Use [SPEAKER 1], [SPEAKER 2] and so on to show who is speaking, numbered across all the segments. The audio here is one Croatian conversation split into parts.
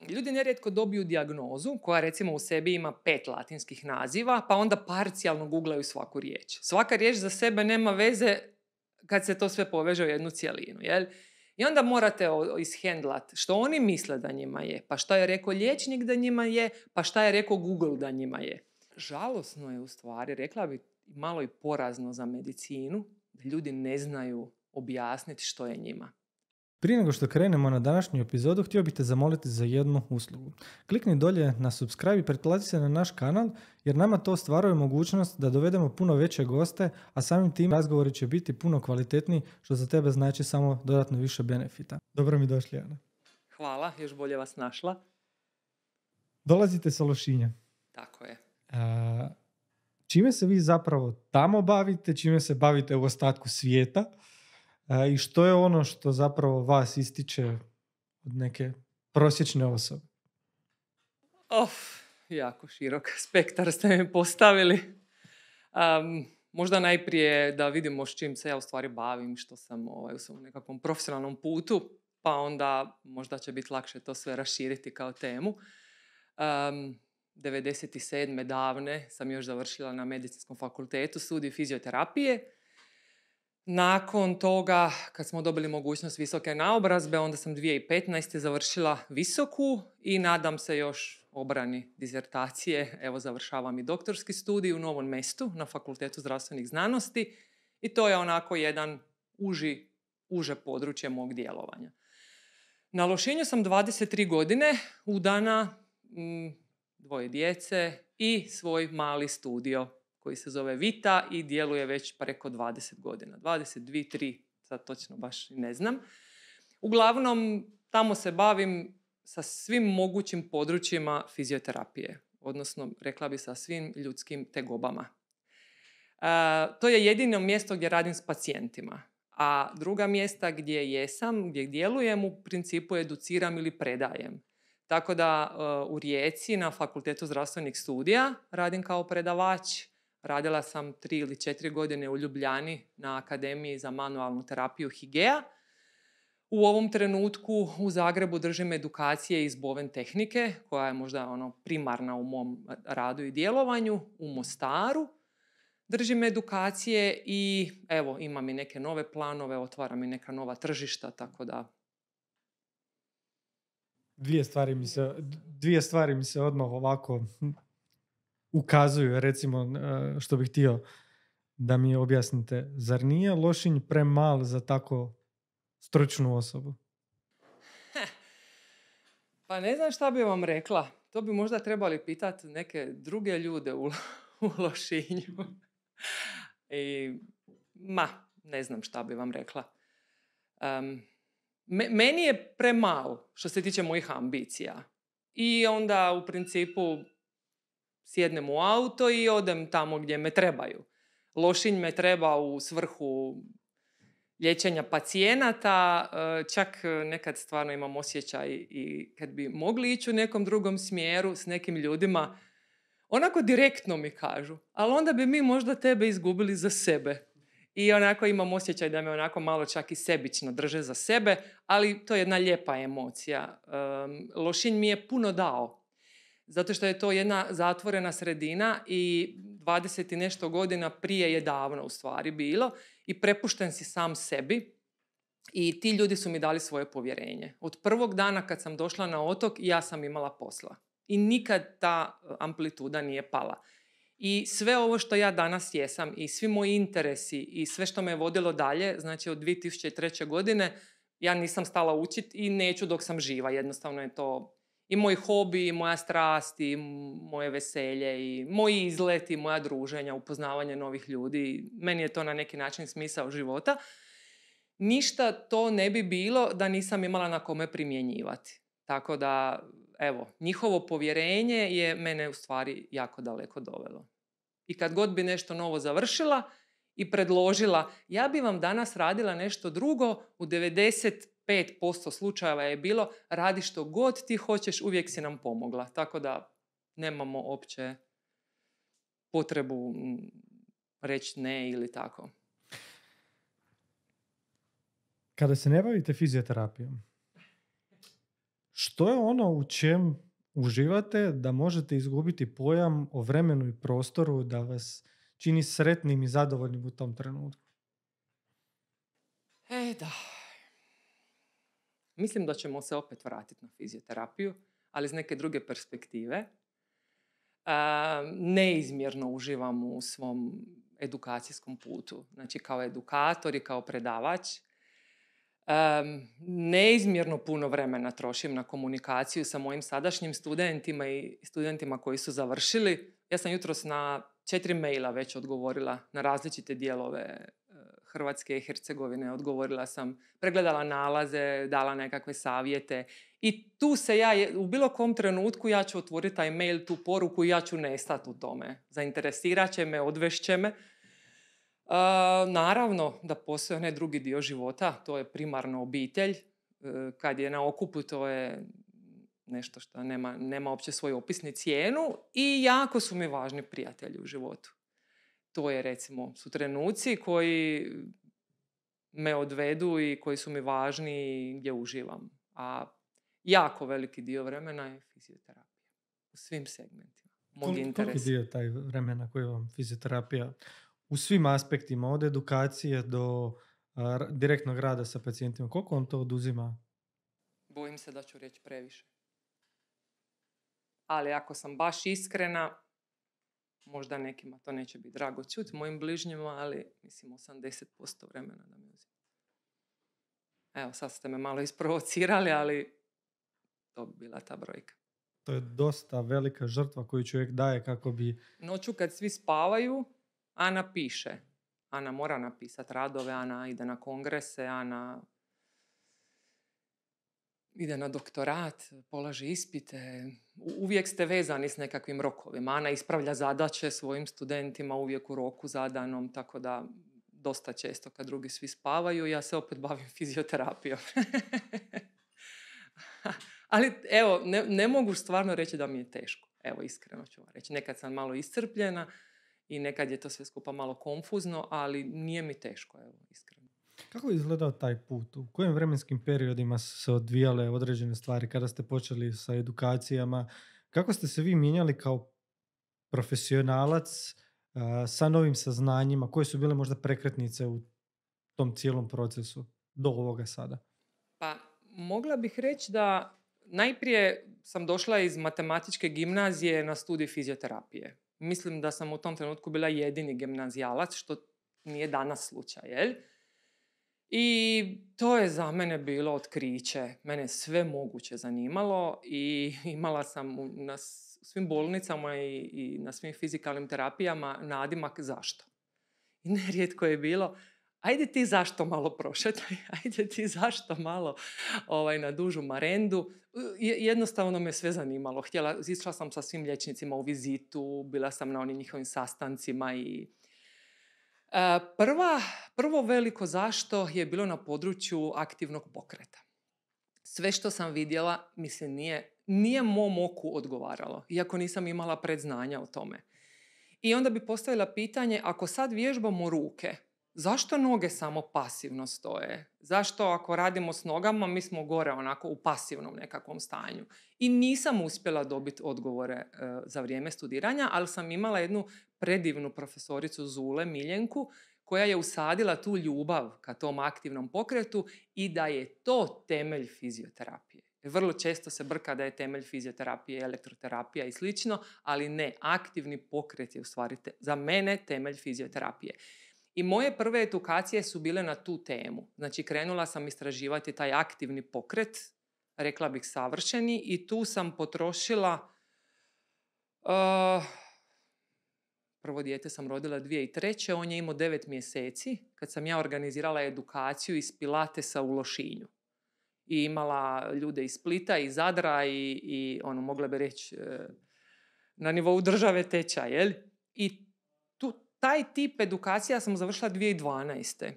[SPEAKER 1] Ljudi nerijetko dobiju dijagnozu koja recimo u sebi ima 5 latinskih naziva, pa onda parcijalno googlaju svaku riječ. Svaka riječ za sebe nema veze kad se to sve poveže u jednu cjelinu. Jel? I onda morate ishendlat što oni misle da njima je, pa šta je rekao liječnik da njima je, pa šta je rekao Google da njima je. Žalosno je u stvari, rekla bi malo i porazno za medicinu, da ljudi ne znaju objasniti što je njima.
[SPEAKER 2] Prije nego što krenemo na današnju epizodu, htio bih te zamoliti za jednu uslugu. Klikni dolje na subscribe i pretplati se na naš kanal, jer nama to stvaruje mogućnost da dovedemo puno veće goste, a samim tim razgovori će biti puno kvalitetniji, što za tebe znači samo dodatno više benefita. Dobro mi došli, Ana.
[SPEAKER 1] Hvala, još bolje vas našla.
[SPEAKER 2] Dolazite sa Lošinja.
[SPEAKER 1] Tako je.
[SPEAKER 2] Čime se vi zapravo tamo bavite, čime se bavite u ostatku svijeta? I što je ono što zapravo vas ističe od neke prosječne osobe?
[SPEAKER 1] Jako širok spektar ste mi postavili. Možda najprije da vidimo s čim se ja u stvari bavim, što sam u svom nekakvom profesionalnom putu, pa onda možda će biti lakše to sve raširiti kao temu. 97. davne sam još završila na Medicinskom fakultetu studij fizioterapije. Nakon toga, kad smo dobili mogućnost visoke naobrazbe, onda sam 2015. završila visoku i nadam se još obrani dizertacije. Evo, završavam i doktorski studij u Novom Mestu na Fakultetu zdravstvenih znanosti i to je onako jedan uže područje mog djelovanja. Na Lošinju sam 23 godine, udana, 2 djece i svoj mali studio koji se zove Vita i djeluje već preko 20 godina. 22, 3, sad točno baš ne znam. Uglavnom, tamo se bavim sa svim mogućim područjima fizioterapije, odnosno rekla bi sa svim ljudskim tegobama. To je jedino mjesto gdje radim s pacijentima, a druga mjesta gdje jesam, gdje djelujem, u principu educiram ili predajem. Tako da u Rijeci na Fakultetu zdravstvenih studija radim kao predavač. Radila sam 3 ili 4 godine u Ljubljani na Akademiji za manualnu terapiju Higea. U ovom trenutku u Zagrebu držim edukacije iz Boven tehnike, koja je možda primarna u mom radu i djelovanju. U Mostaru držim edukacije i evo, imam i neke nove planove, otvaram i neka nova tržišta, tako da...
[SPEAKER 2] Dvije stvari mi se odmah ovako ukazuju, recimo, što bih htio da mi objasnite. Zar nije Lošinj premal za tako stručnu osobu?
[SPEAKER 1] Pa ne znam šta bi vam rekla. To bi možda trebali pitati neke druge ljude u Lošinju. Ne znam šta bi vam rekla. Meni je premal što se tiče mojih ambicija. I onda u principu sjednem u auto i odem tamo gdje me trebaju. Lošinj me treba u svrhu liječenja pacijenata, čak nekad stvarno imam osjećaj i kad bi mogli ići u nekom drugom smjeru s nekim ljudima, onako direktno mi kažu, ali onda bi mi možda tebe izgubili za sebe. I onako imam osjećaj da me onako malo čak i sebično drže za sebe, ali to je jedna lijepa emocija. Lošinj mi je puno dao. Zato što je to jedna zatvorena sredina i 20 i nešto godina prije je davno u stvari bilo i prepušten si sam sebi i ti ljudi su mi dali svoje povjerenje. Od prvog dana kad sam došla na otok ja sam imala posla i nikad ta amplituda nije pala. I sve ovo što ja danas jesam i svi moji interesi i sve što me je vodilo dalje, znači od 2003. godine ja nisam stala učiti i neću dok sam živa, jednostavno je to i moj hobi, i moja strast, i moje veselje, i moji izleti, moja druženja, upoznavanje novih ljudi. Meni je to na neki način smisao života. Ništa to ne bi bilo da nisam imala na kome primjenjivati. Tako da, evo, njihovo povjerenje je mene u stvari jako daleko dovelo. I kad god bi nešto novo završila i predložila, ja bi vam danas radila nešto drugo, u 95% slučajeva je bilo, radi što god ti hoćeš, uvijek si nam pomogla. Tako da nemamo opće potrebu reći ne ili tako.
[SPEAKER 2] Kada se ne bavite fizioterapijom, Što je ono u čem uživate da možete izgubiti pojam o vremenu i prostoru da vas čini sretnim i zadovoljnim u tom trenutku?
[SPEAKER 1] Da. Mislim da ćemo se opet vratiti na fizioterapiju, ali iz neke druge perspektive. Neizmjerno uživam u svom edukacijskom putu. Znači kao edukator i kao predavač. Neizmjerno puno vremena trošim na komunikaciju sa mojim sadašnjim studentima i studentima koji su završili. Ja sam jutros na 4 maila već odgovorila na različite dijelove Hrvatske i Hercegovine. Odgovorila sam, pregledala nalaze, dala nekakve savjete i tu se u bilo kom trenutku ja ću otvoriti taj mail, tu poruku i ja ću nestati u tome. Zainteresirat će me, odvešće me. Naravno da postoji onaj drugi dio života, to je primarno obitelj. Kad je na okupu, to je nešto što nema uopće svoju opisni cijenu i jako su mi važni prijatelji u životu. To je recimo, su trenuci koji me odvedu i koji su mi važni i gdje uživam. A jako veliki dio vremena je fizioterapija. U svim segmentima. Mog interesa.
[SPEAKER 2] Koliki dio taj vremena koji vam fizioterapija u svim aspektima, od edukacije do direktnog rada sa pacijentima, koliko on to oduzima?
[SPEAKER 1] Bojim se da ću reći previše. Ali ako sam baš iskrena, možda nekima to neće biti drago čuti, mojim bližnjima, ali mislim 80% vremena da mi uzim. Evo, sad ste me malo isprovocirali, ali to bi bila ta brojka.
[SPEAKER 2] To je dosta velika žrtva koju čovjek daje kako bi...
[SPEAKER 1] Noću kad svi spavaju, Ana piše. Ana mora napisati radove, Ana ide na kongrese, Ana ide na doktorat, polaže ispite. Uvijek ste vezani s nekakvim rokovima. Ana ispravlja zadaće svojim studentima uvijek u roku zadanom, tako da dosta često kad drugi svi spavaju, ja se opet bavim fizioterapijom. Ali evo, ne mogu stvarno reći da mi je teško. Evo, iskreno ću vam reći. Nekad sam malo iscrpljena i nekad je to sve skupa malo konfuzno, ali nije mi teško, evo, iskreno.
[SPEAKER 2] Kako je izgledao taj put? U kojim vremenskim periodima su se odvijale određene stvari? Kada ste počeli sa edukacijama? Kako ste se vi mijenjali kao profesionalac sa novim saznanjima? Koje su bile možda prekretnice u tom cijelom procesu do ovoga sada?
[SPEAKER 1] Pa, mogla bih reći da najprije sam došla iz matematičke gimnazije na studij fizioterapije. Mislim da sam u tom trenutku bila jedini gimnazijalac, što nije danas slučaj, jel? I to je za mene bilo otkriće. Mene sve moguće zanimalo i imala sam na svim bolnicama i na svim fizikalnim terapijama nadimak zašto. I nerijetko je bilo, ajde ti zašto malo prošetaj, ajde ti zašto malo na dužu marendu. Jednostavno me sve zanimalo. Išla sam sa svim liječnicima u vizitu, bila sam na onim njihovim sastancima i prvo veliko zašto je bilo na području aktivnog pokreta. Sve što sam vidjela, mislim, nije mom oku odgovaralo, iako nisam imala predznanja o tome. I onda bi postavila pitanje, ako sad vježbamo ruke, zašto noge samo pasivno stoje? Zašto ako radimo s nogama, mi smo gore onako u pasivnom nekakvom stanju? I nisam uspjela dobiti odgovore za vrijeme studiranja, ali sam imala jednu predivnu profesoricu Zule Miljenku, koja je usadila tu ljubav ka tom aktivnom pokretu i da je to temelj fizioterapije. Vrlo često se brka da je temelj fizioterapije, elektroterapija i slično, ali ne, aktivni pokret je u stvari za mene temelj fizioterapije. I moje prve edukacije su bile na tu temu. Znači, krenula sam istraživati taj aktivni pokret, rekla bih savršeni, i tu sam potrošila... Prvo dijete sam rodila 2003. On je imao 9 mjeseci kad sam ja organizirala edukaciju iz Pilatesa u Lošinju. I imala ljude iz Splita, iz Zadra i mogla bi reći, na nivou države tečaj, jel? I taj tip edukacija sam završila 2012.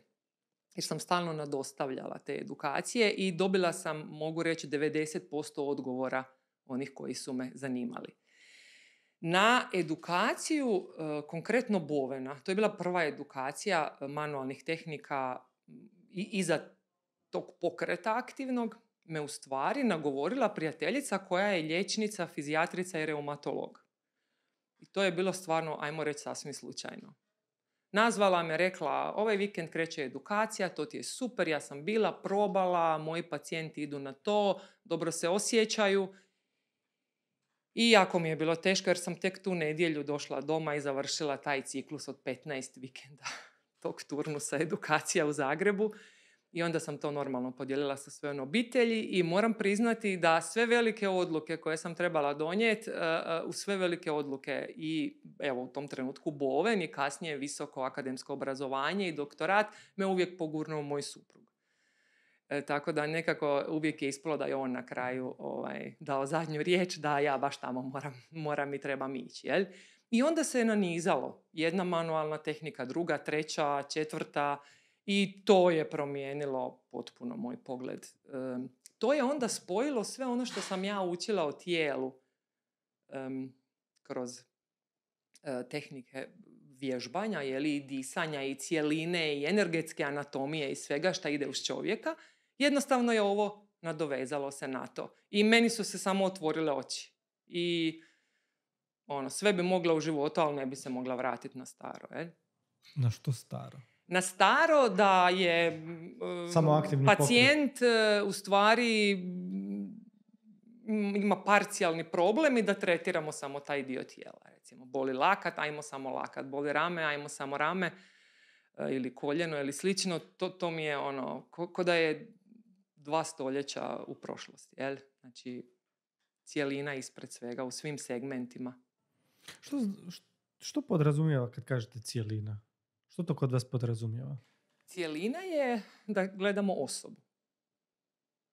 [SPEAKER 1] jer sam stalno nadostavljala te edukacije i dobila sam, mogu reći, 90% odgovora onih koji su me zanimali. Na edukaciju, konkretno Bovena, to je bila prva edukacija manualnih tehnika iza tog pokreta aktivnog, me u stvari nagovorila prijateljica koja je liječnica, fizijatrica i reumatolog. I to je bilo stvarno, ajmo reći, sasvim slučajno. Nazvala me, rekla, ovaj vikend kreće edukacija, to ti je super, ja sam bila, probala, moji pacijenti idu na to, dobro se osjećaju. I jako mi je bilo teško jer sam tek tu nedjelju došla doma i završila taj ciklus od 15 vikenda tog turnusa edukacija u Zagrebu. I onda sam to normalno podijelila sa svojom obitelji i moram priznati da sve velike odluke koje sam trebala donijeti, u sve velike odluke i evo u tom trenutku Boven i kasnije visoko akademsko obrazovanje i doktorat me uvijek pogurnuo moj suprug. Tako da nekako uvijek je ispalo da je on na kraju dao zadnju riječ da ja baš tamo moram i trebam ići. Jel? I onda se je nanizalo. Jedna manualna tehnika, druga, treća, četvrta i to je promijenilo potpuno moj pogled. To je onda spojilo sve ono što sam ja učila o tijelu kroz tehnike vježbanja, i disanja i cjeline i energetske anatomije i svega što ide uz čovjeka. Jednostavno je ovo nadovezalo se na to. I meni su se samo otvorile oči. I sve bi mogla u životu, ali ne bi se mogla vratiti na staro.
[SPEAKER 2] Na što staro?
[SPEAKER 1] Na staro da je pacijent u stvari ima parcijalni problem i da tretiramo samo taj dio tijela. Recimo, boli lakat, ajmo samo lakat. Boli rame, ajmo samo rame. Ili koljeno ili slično. To mi je ko da je 2 stoljeća u prošlosti. Jel? Znači, cijelina ispred svega u svim segmentima.
[SPEAKER 2] Što podrazumijeva kad kažete cijelina? Što to kod vas podrazumijeva?
[SPEAKER 1] Cijelina je da gledamo osobu.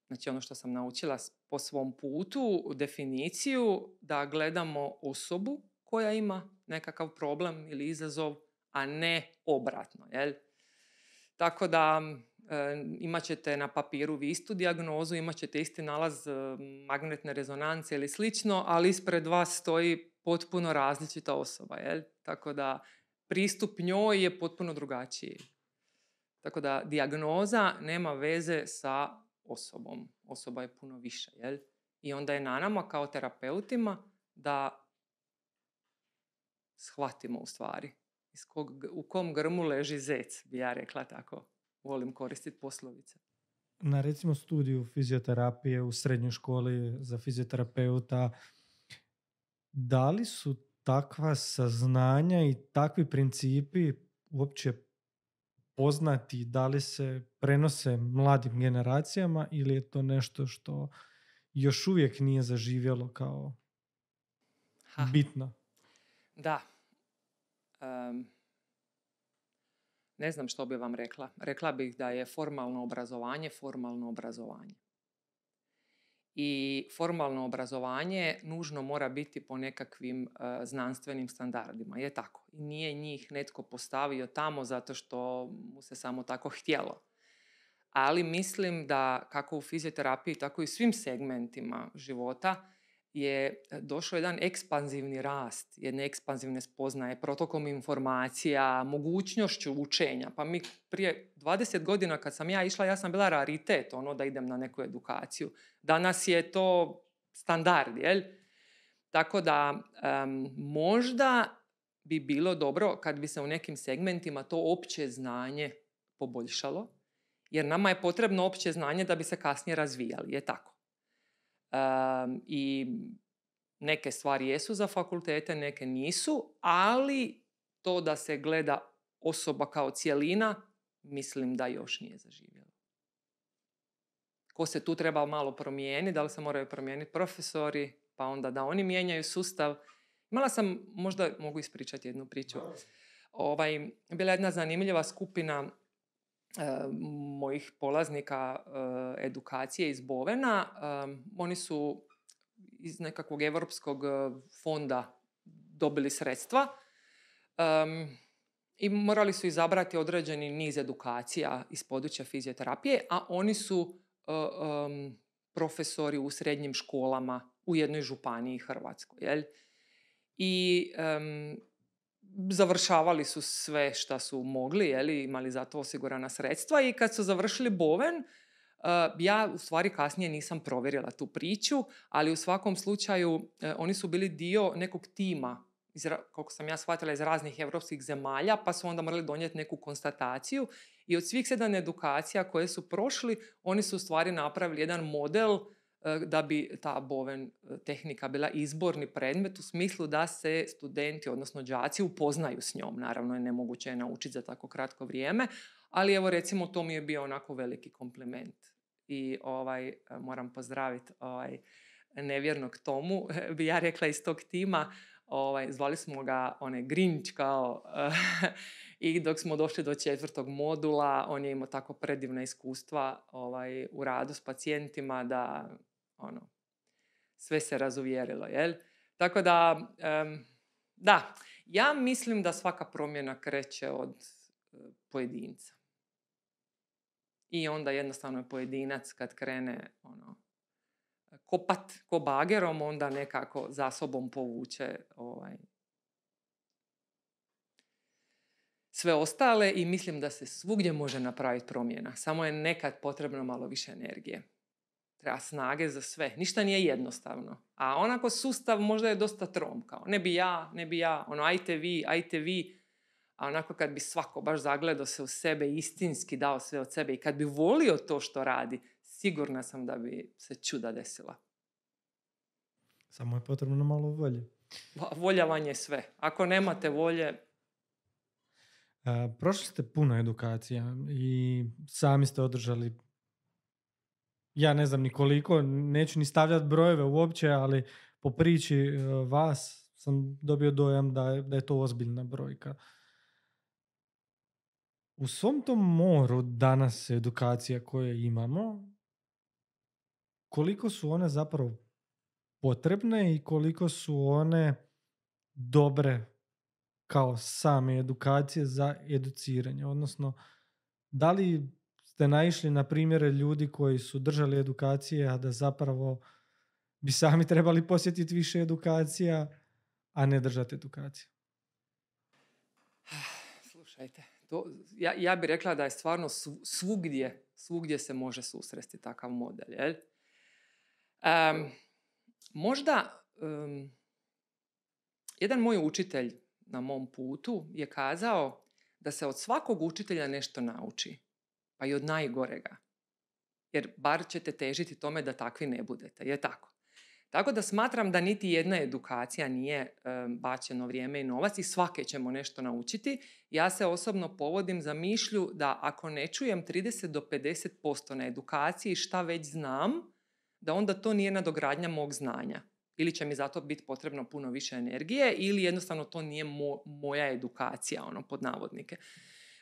[SPEAKER 1] Znači ono što sam naučila po svom putu, definiciju da gledamo osobu koja ima nekakav problem ili izazov, a ne obratno. Jel? Tako da imat ćete na papiru vi istu dijagnozu, imat ćete isti nalaz magnetne rezonance ili slično, ali ispred vas stoji potpuno različita osoba. Jel? Tako da pristup njoj je potpuno drugačiji. Tako da dijagnoza nema veze sa osobom. Osoba je puno više. Jel? I onda je na nama kao terapeutima da shvatimo u stvari u kom grmu leži zec, bi ja rekla tako. Volim koristiti poslovice.
[SPEAKER 2] Na recimo studiju fizioterapije u srednjoj školi za fizioterapeuta, da li su takva saznanja i takvi principi uopće poznati, da li se prenose mladim generacijama ili je to nešto što još uvijek nije zaživjelo kao bitno?
[SPEAKER 1] Da. Ne znam što bi vam rekla. Rekla bih da je formalno obrazovanje. I formalno obrazovanje nužno mora biti po nekakvim znanstvenim standardima. Je tako. I nije njih netko postavio tamo zato što mu se samo tako htjelo. Ali mislim da kako u fizioterapiji, tako i svim segmentima života je došao jedan ekspanzivni rast, jedne ekspanzivne spoznaje, protokom informacija, mogućnošću učenja. Pa mi prije 20 godina kad sam ja išla, ja sam bila raritet, da idem na neku edukaciju. Danas je to standard, jel? Tako da možda bi bilo dobro kad bi se u nekim segmentima to opće znanje poboljšalo, jer nama je potrebno opće znanje da bi se kasnije razvijali, je tako. I neke stvari jesu za fakultete, neke nisu, ali to da se gleda osoba kao cijelina, mislim da još nije zaživjelo. Ko se tu treba malo promijeniti, da li se moraju promijeniti profesori, pa onda da oni mijenjaju sustav. Imala sam, možda mogu ispričati jednu priču. Bila jedna zanimljiva skupina mojih polaznika edukacije iz Bovena. Oni su iz nekakvog europskog fonda dobili sredstva i morali su izabrati određeni niz edukacija iz područja fizioterapije, a oni su profesori u srednjim školama u jednoj županiji Hrvatskoj. Jel? I završavali su sve što su mogli, imali za to osigurana sredstva i kad su završili Boven, Ja u stvari kasnije nisam provjerila tu priču, ali u svakom slučaju oni su bili dio nekog tima, koliko sam ja shvatila, iz raznih europskih zemalja, pa su onda morali donijeti neku konstataciju i od svih 7 edukacija koje su prošli, oni su u stvari napravili jedan model da bi ta Bowen tehnika bila izborni predmet u smislu da se studenti, odnosno đaci, upoznaju s njom. Naravno je nemoguće je naučiti za tako kratko vrijeme, ali evo recimo to mi je bio onako veliki kompliment. I moram pozdraviti nevjernog Tomu, bi ja rekla iz tog tima, zvali smo ga Grinch kao i dok smo došli do 4. modula, on je imao tako predivna iskustva u radu s pacijentima da sve se razuvjerilo, jel? Tako da, da, ja mislim da svaka promjena kreće od pojedinca. I onda jednostavno je pojedinac kad krene kopat ko bagerom, onda nekako za sobom povuče sve ostale i mislim da se svugdje može napraviti promjena. Samo je nekad potrebno malo više energije. Treba snage za sve. Ništa nije jednostavno. A onako sustav možda je dosta trom. Kao ne bi ja, ajte vi. A onako kad bi svako baš zagledao se u sebe, istinski dao sve od sebe i kad bi volio to što radi, sigurna sam da bi se čuda desila.
[SPEAKER 2] Samo je potrebno malo volje.
[SPEAKER 1] Volja vam je sve. Ako nemate volje...
[SPEAKER 2] Prošli ste puno edukacija i sami ste održali, ja ne znam ni koliko, neću ni stavljati brojeve uopće, ali po priči vas sam dobio dojam da je to ozbiljna brojka. U svom tom moru danas edukacija koje imamo, koliko su one zapravo potrebne i koliko su one dobre kao same edukacije za educiranje? Odnosno, da li ste naišli na primjere ljudi koji su držali edukacije, a da zapravo bi sami trebali posjetiti više edukacija, a ne držati edukacije?
[SPEAKER 1] Slušajte, ja bih rekla da je stvarno svugdje se može susresti takav model. Jel? Možda jedan moj učitelj na mom putu je kazao da se od svakog učitelja nešto nauči, pa i od najgorega. Jer bar ćete težiti tome da takvi ne budete, je tako? Tako da smatram da niti jedna edukacija nije bačeno vrijeme i novac i svake ćemo nešto naučiti. Ja se osobno povodim za mišlju da ako ne čujem 30 do 50% na edukaciji šta već znam, da onda to nije nadogradnja mog znanja. Ili će mi zato biti potrebno puno više energije ili jednostavno to nije moja edukacija, pod navodnike.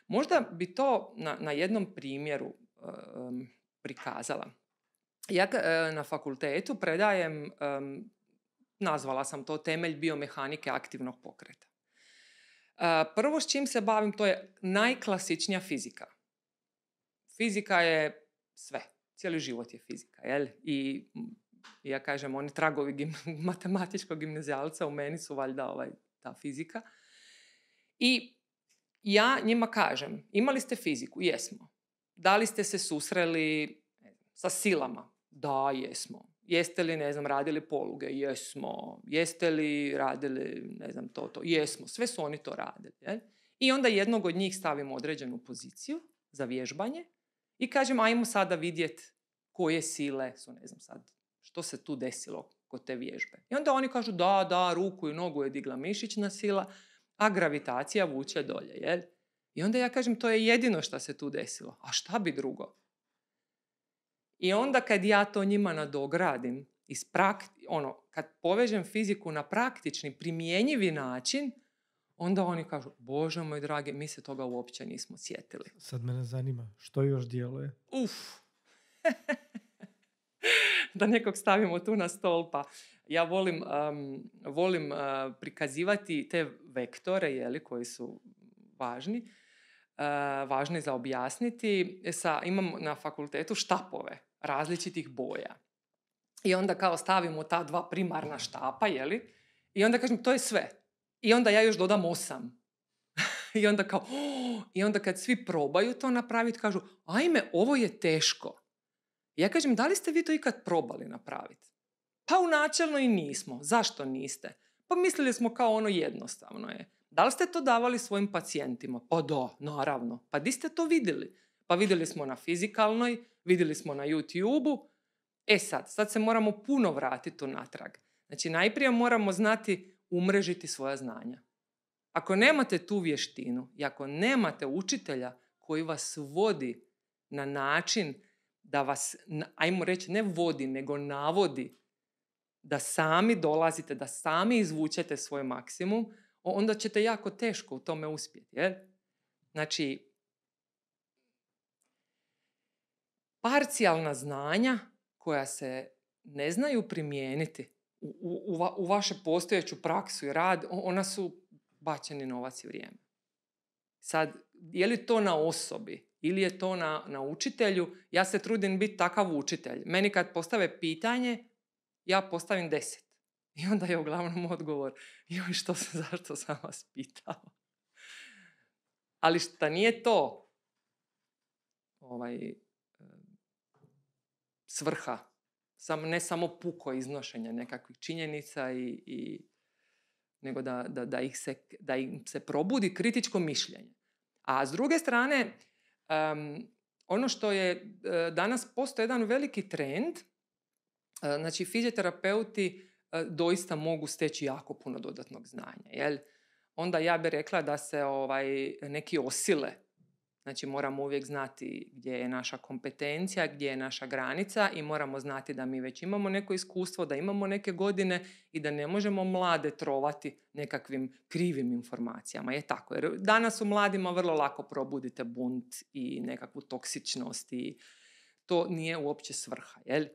[SPEAKER 1] Možda bi to na jednom primjeru prikazala. Ja na fakultetu predajem, nazvala sam to temelj biomehanike aktivnog pokreta. Prvo s čim se bavim, to je najklasičnija fizika. Fizika je sve. Cijeli život je fizika. Jel? I ja kažem, oni tragovi matematičkog gimnazijalca u meni su valjda ta fizika. I ja njima kažem, imali ste fiziku? Jesmo. Da li ste se susreli sa silama? Da, jesmo. Jeste li, radili poluge? Jesmo. Jeste li radili, to? Jesmo. Sve su oni to radili. Jel? I onda jednog od njih stavimo određenu poziciju za vježbanje i kažem, ajmo sada vidjeti koje sile su, sad, što se tu desilo kod te vježbe. I onda oni kažu, da, ruku i nogu je digla mišićna sila, a gravitacija vuče dolje, jel? I onda ja kažem, to je jedino što se tu desilo. A šta bi drugo? I onda kad ja to njima nadogradim, kad povežem fiziku na praktični, primjenjivi način, onda oni kažu, Bože moj dragi, mi se toga uopće nismo sjetili.
[SPEAKER 2] Sad mene zanima, što još djeluje?
[SPEAKER 1] Da nekog stavimo tu na stol, pa ja volim prikazivati te vektore, koji su važni za objasniti. Imam na fakultetu štapove različitih boja. I onda kao stavimo ta 2 primarna štapa, i onda kažem, to je sve. I onda ja još dodam 8. I onda kad svi probaju to napraviti, kažu, ajme, ovo je teško. Ja kažem, da li ste vi to ikad probali napraviti? Pa u načelno i nismo. Zašto niste? Pa mislili smo kao ono jednostavno je. Da li ste to davali svojim pacijentima? Pa da, naravno. Pa di ste to vidjeli? Pa vidjeli smo na fizikalnoj, vidjeli smo na YouTube-u. Sad se moramo puno vratiti unatrag. Znači, najprije moramo znati umrežiti svoja znanja. Ako nemate tu vještinu i ako nemate učitelja koji vas vodi na način da vas, ajmo reći, ne vodi, nego navodi da sami dolazite, da sami izvučete svoj maksimum, onda ćete jako teško u tome uspjeti. Jel? Znači, parcijalna znanja koja se ne znaju primijeniti u vašu postojeću praksu i rad, ona su bačeni novac i vrijeme. Sad, je li to na osobi ili je to na učitelju? Ja se trudim biti takav učitelj. Meni kad postave pitanje, ja postavim 10. I onda je uglavnom odgovor, zašto sam vas pitao? Ali šta nije to svrha, ne samo puko iznošenje nekakvih činjenica nego da im se probudi kritičko mišljenje. A s druge strane, ono što je danas postoji jedan veliki trend, znači fizioterapeuti doista mogu steći jako puno dodatnog znanja. Jel? Onda ja bih rekla da se neki osile. Znači moramo uvijek znati gdje je naša kompetencija, gdje je naša granica i moramo znati da mi već imamo neko iskustvo, da imamo neke godine i da ne možemo mlade trovati nekakvim krivim informacijama. Je tako, jer danas u mladima vrlo lako probudite bunt i nekakvu toksičnost i to nije uopće svrha. Jel?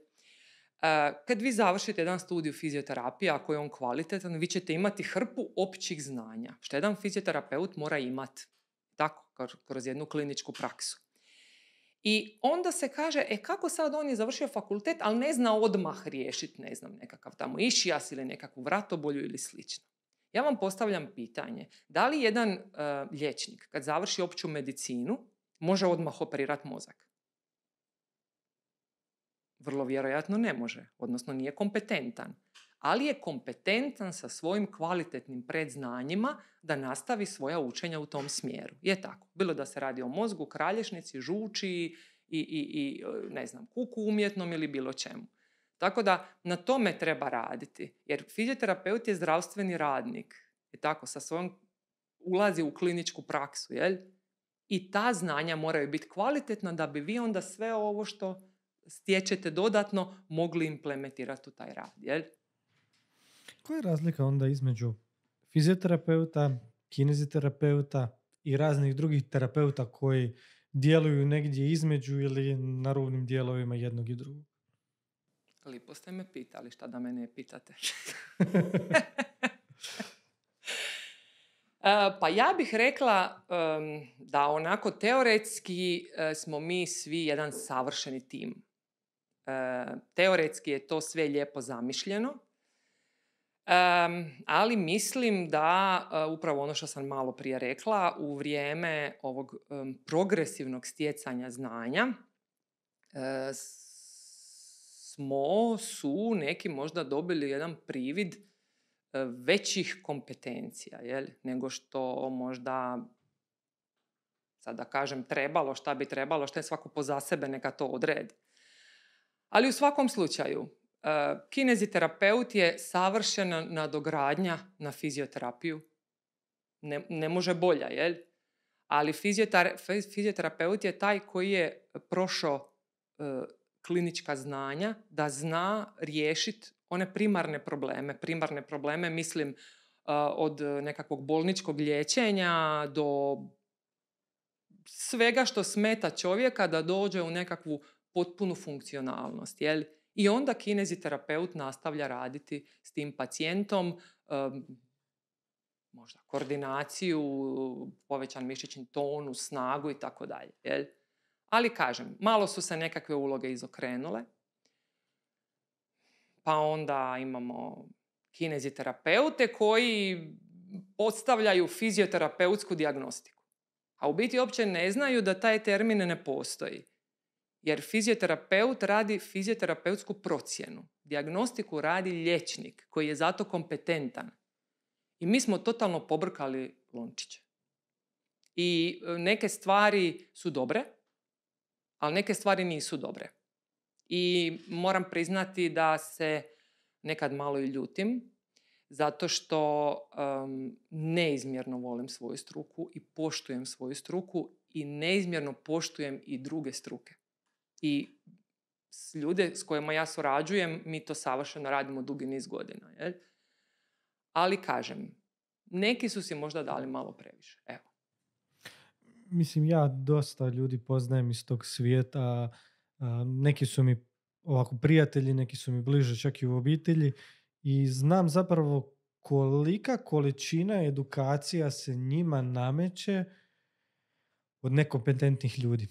[SPEAKER 1] Kad vi završite jedan studij fizioterapije, ako je on kvalitetan, vi ćete imati hrpu općih znanja, što jedan fizioterapeut mora imati. Tako, kroz jednu kliničku praksu. I onda se kaže, kako sad on je završio fakultet, ali ne zna odmah riješiti, ne znam, nekakav tamo išijas ili nekakvu vratobolju ili slično. Ja vam postavljam pitanje, da li jedan liječnik kad završi opću medicinu može odmah operirati mozak? Vrlo vjerojatno ne može, odnosno nije kompetentan. Ali je kompetentan sa svojim kvalitetnim predznanjima da nastavi svoja učenja u tom smjeru. Je tako. Bilo da se radi o mozgu, kralješnici, žuči i ne znam, kuku umjetnom ili bilo čemu. Tako da na tome treba raditi. Jer fizioterapeut je zdravstveni radnik. Je tako, sa svojom ulazi u kliničku praksu. Jel? I ta znanja moraju biti kvalitetna da bi vi onda sve ovo što stječete dodatno mogli implementirati u taj rad. Jel?
[SPEAKER 2] Koja je razlika onda između fizioterapeuta, kineziterapeuta i raznih drugih terapeuta koji djeluju negdje između ili na rubnim dijelovima jednog i drugog?
[SPEAKER 1] Lipo ste me pitali, šta da me ne pitate. Pa ja bih rekla da onako teoretski smo mi svi jedan savršeni tim. Teoretski je to sve lijepo zamišljeno. Ali mislim da upravo ono što sam malo prije rekla, u vrijeme ovog progresivnog stjecanja znanja su neki možda dobili jedan privid većih kompetencija, jel? Nego što možda, sad da kažem, trebalo, šta bi trebalo, šta je svako poza sebe neka to odredi. Ali u svakom slučaju, kineziterapeut je savršena nadogradnja na fizioterapiju. Ne može bolja, jel? Ali fizioterapeut je taj koji je prošao klinička znanja da zna riješiti one primarne probleme. Primarne probleme mislim od nekakvog bolničkog liječenja do svega što smeta čovjeka da dođe u nekakvu potpunu funkcionalnost, jel? I onda kineziterapeut nastavlja raditi s tim pacijentom, možda koordinaciju, povećan mišićni tonus, snagu i tako dalje. Ali kažem, malo su se nekakve uloge izokrenule, pa onda imamo kineziterapeute koji postavljaju fizioterapeutsku dijagnostiku. A u biti uopće ne znaju da taj termin ne postoji. Jer fizioterapeut radi fizioterapeutsku procjenu. Dijagnostiku radi liječnik koji je zato kompetentan. I mi smo totalno pobrkali lončiće. I neke stvari su dobre, ali neke stvari nisu dobre. I moram priznati da se nekad malo i ljutim, zato što neizmjerno volim svoju struku i poštujem svoju struku i neizmjerno poštujem i druge struke. I ljude s kojima ja surađujem, mi to savršeno radimo dugi niz godina. Jel? Ali kažem, neki su si možda dali malo previše. Evo.
[SPEAKER 2] Mislim, ja dosta ljudi poznajem iz tog svijeta. Neki su mi ovako prijatelji, neki su mi bliže čak i u obitelji. I znam zapravo kolika količina edukacija se njima nameće od nekompetentnih ljudi.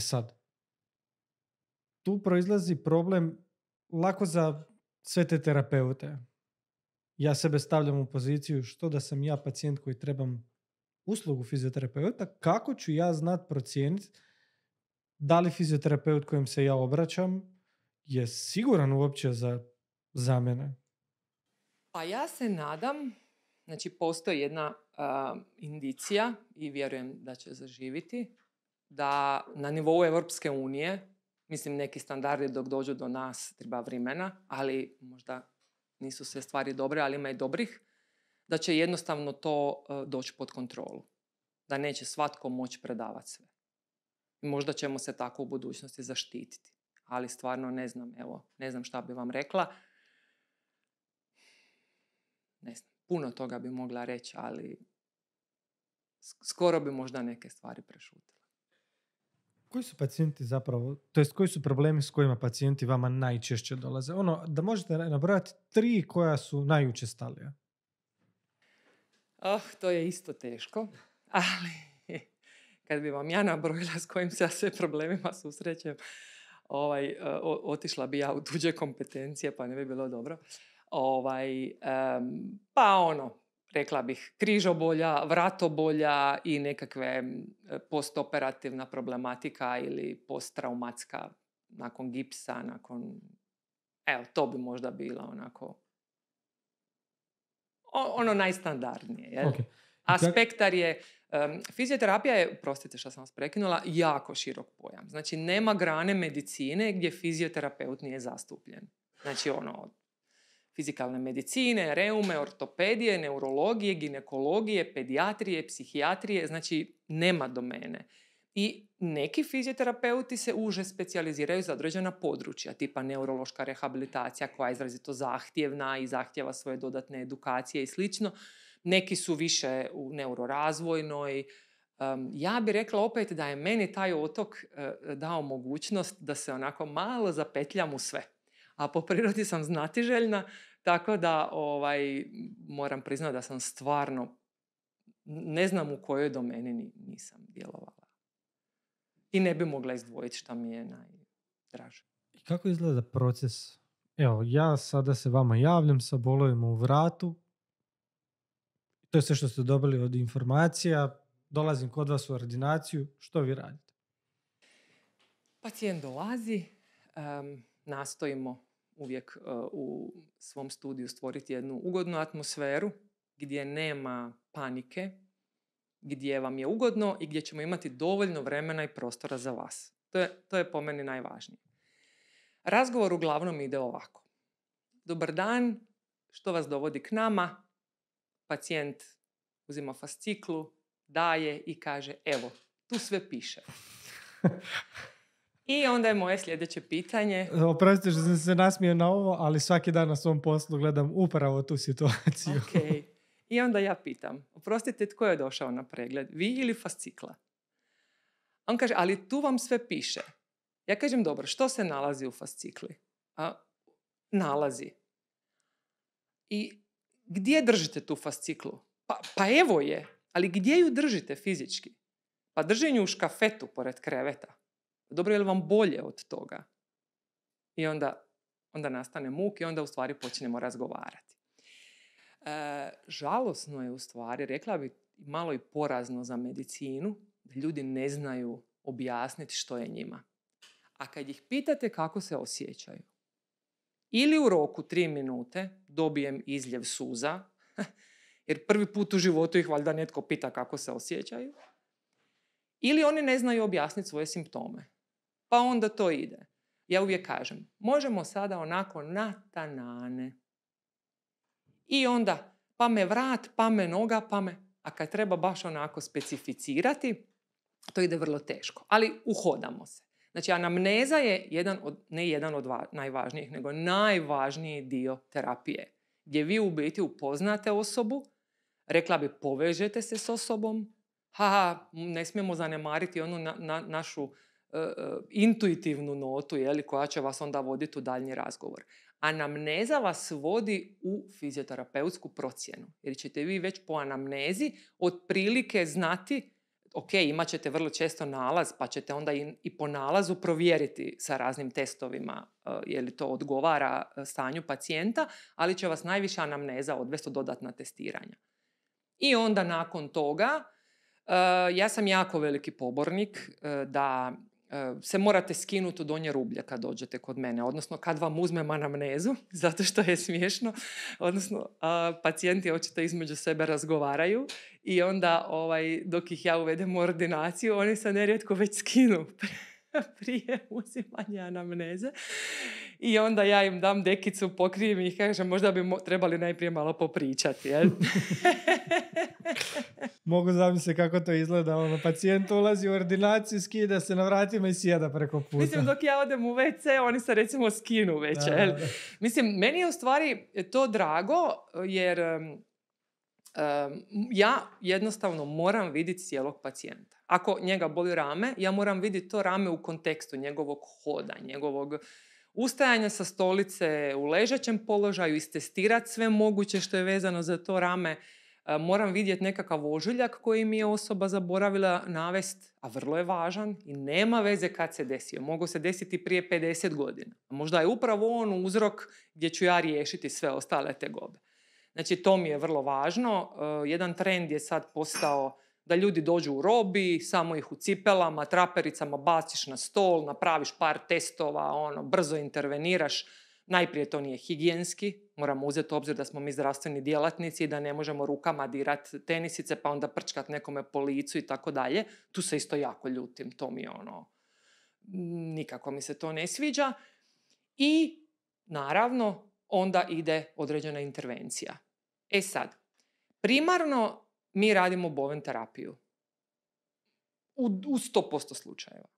[SPEAKER 2] Sad, tu proizlazi problem lako za sve te terapeute. Ja sebe stavljam u poziciju što da sam ja pacijent koji trebam uslugu fizioterapeuta, kako ću ja znat procijeniti da li fizioterapeut kojem se ja obraćam je siguran uopće za mene?
[SPEAKER 1] Pa ja se nadam, znači postoji jedna indicija i vjerujem da će zaživiti, da na nivou Europske unije, mislim neki standardi dok dođu do nas treba vremena, ali možda nisu sve stvari dobre, ali ima i dobrih, da će jednostavno to doći pod kontrolu. Da neće svatko moći predavati sve. I možda ćemo se tako u budućnosti zaštititi. Ali stvarno ne znam, ne znam šta bi vam rekla. Ne znam, puno toga bi mogla reći, ali skoro bi možda neke stvari prešutila.
[SPEAKER 2] Koji su pacijenti zapravo, to jest koji su problemi s kojima pacijenti vama najčešće dolaze? Da možete nabrojati 3 koja su najučestalija.
[SPEAKER 1] To je isto teško, ali kad bi vam ja nabrojila s kojim se ja sve problemima susrećem, otišla bi ja u tuđe kompetencije, pa ne bi bilo dobro. Rekla bih, križobolja, vratobolja i nekakve postoperativna problematika ili posttraumatska nakon gipsa, to bi možda bila ono najstandardnije. Jel?
[SPEAKER 2] Okay.
[SPEAKER 1] Aspektar je, fizioterapija je, prostite što sam vas prekinula, jako širok pojam. Znači, nema grane medicine gdje fizioterapeut nije zastupljen. Znači, od fizikalne medicine, reume, ortopedije, neurologije, ginekologije, pedijatrije, psihijatrije, znači nema domene. I neki fizioterapeuti se uže specijaliziraju za određena područja, tipa neurološka rehabilitacija koja je izrazito zahtjevna i zahtjeva svoje dodatne edukacije i slično. Neki su više u neurorazvojnoj. Ja bih rekla opet da je meni taj otok dao mogućnost da se onako malo zapetljam u sve. A po prirodi sam znatiželjna, tako da moram priznati da sam stvarno, ne znam u kojoj domeni nisam djelovala. I ne bi mogla izdvojiti šta mi je najdraže.
[SPEAKER 2] I kako izgleda proces? Evo, ja sada se vama javljam sa bolovima u vratu. To je sve što ste dobili od informacija. Dolazim kod vas u ordinaciju. Što vi radite?
[SPEAKER 1] Pacijent dolazi. Nastojimo uvijek u svom studiju stvoriti jednu ugodnu atmosferu gdje nema panike, gdje vam je ugodno i gdje ćemo imati dovoljno vremena i prostora za vas. To je po meni najvažnije. Razgovor uglavnom ide ovako. Dobar dan, što vas dovodi k nama? Pacijent uzima fasciklu, daje i kaže, evo, tu sve piše. I onda je moje sljedeće pitanje.
[SPEAKER 2] Oprostite što sam se nasmio na ovo, ali svaki dan na svom poslu gledam upravo tu situaciju.
[SPEAKER 1] Okay. I onda ja pitam, oprostite, tko je došao na pregled? Vi ili fascikla? On kaže, ali tu vam sve piše. Ja kažem, dobro, što se nalazi u fascikli? Nalazi. I gdje držite tu fasciklu? Pa evo je, ali gdje ju držite fizički? Pa držim ju u škafetu pored kreveta. Dobro, je li vam bolje od toga? I onda nastane muk i onda u stvari počnemo razgovarati. Žalosno je u stvari, rekla bi malo i porazno za medicinu, da ljudi ne znaju objasniti što je njima. A kad ih pitate kako se osjećaju, ili u roku 3 minute dobijem izljev suza, jer prvi put u životu ih valjda netko pita kako se osjećaju, ili oni ne znaju objasniti svoje simptome. Pa onda to ide. Ja uvijek kažem, možemo sada onako natanane. I onda, pa me vrat, pa me noga, pa me... A kad treba baš onako specificirati, to ide vrlo teško. Ali uhodamo se. Znači, anamneza je ne jedan od najvažnijih, nego najvažniji dio terapije. Gdje vi u biti upoznate osobu, rekla bi povežete se s osobom, ne smijemo zanemariti onu našu intuitivnu notu, koja će vas onda voditi u daljnji razgovor. Anamneza vas vodi u fizioterapeutsku procjenu. Jer ćete vi već po anamnezi otprilike znati, ok, imat ćete vrlo često nalaz, pa ćete onda i po nalazu provjeriti sa raznim testovima je li to odgovara stanju pacijenta, ali će vas najviše anamneza odvesti u dodatna testiranja. I onda nakon toga, ja sam jako veliki pobornik da se morate skinuti u donje rublje kad dođete kod mene, odnosno kad vam uzmem anamnezu, zato što je smiješno, odnosno pacijenti očito između sebe razgovaraju i onda dok ih ja uvedem u ordinaciju, oni se nerijetko već skinu prije uzimanja anamneze i onda ja im dam dekicu, pokrijem ih i kažem možda bi trebali najprije malo popričati, jel?
[SPEAKER 2] Mogu zamisliti kako to izgleda. Pacijent ulazi u ordinaciju, skida se na vratima i sjeda preko puta.
[SPEAKER 1] Mislim, dok ja odem u WC, oni se recimo skinu već. Da. Mislim, meni je u stvari to drago, jer ja jednostavno moram vidjeti cijelog pacijenta. Ako njega boli rame, ja moram vidjeti to rame u kontekstu njegovog hoda, njegovog ustajanja sa stolice u ležećem položaju, istestirati sve moguće što je vezano za to rame. Moram vidjeti nekakav ožiljak koji mi je osoba zaboravila navest, a vrlo je važan i nema veze kad se desio. Mogu se desiti prije 50 godina. Možda je upravo on uzrok gdje ću ja riješiti sve ostale tegobe. Znači, to mi je vrlo važno. Jedan trend je sad postao da ljudi dođu u robi, samo ih u cipelama, trapericama baciš na stol, napraviš par testova, brzo interveniraš. Najprije to nije higijenski, moramo uzeti u obzir da smo mi zdravstveni djelatnici i da ne možemo rukama dirati tenisice pa onda prčkat nekome po licu i tako dalje. Tu se isto jako ljutim, to mi je nikako mi se to ne sviđa. I naravno onda ide određena intervencija. E sad, primarno mi radimo Bowen terapiju u 100% slučajeva.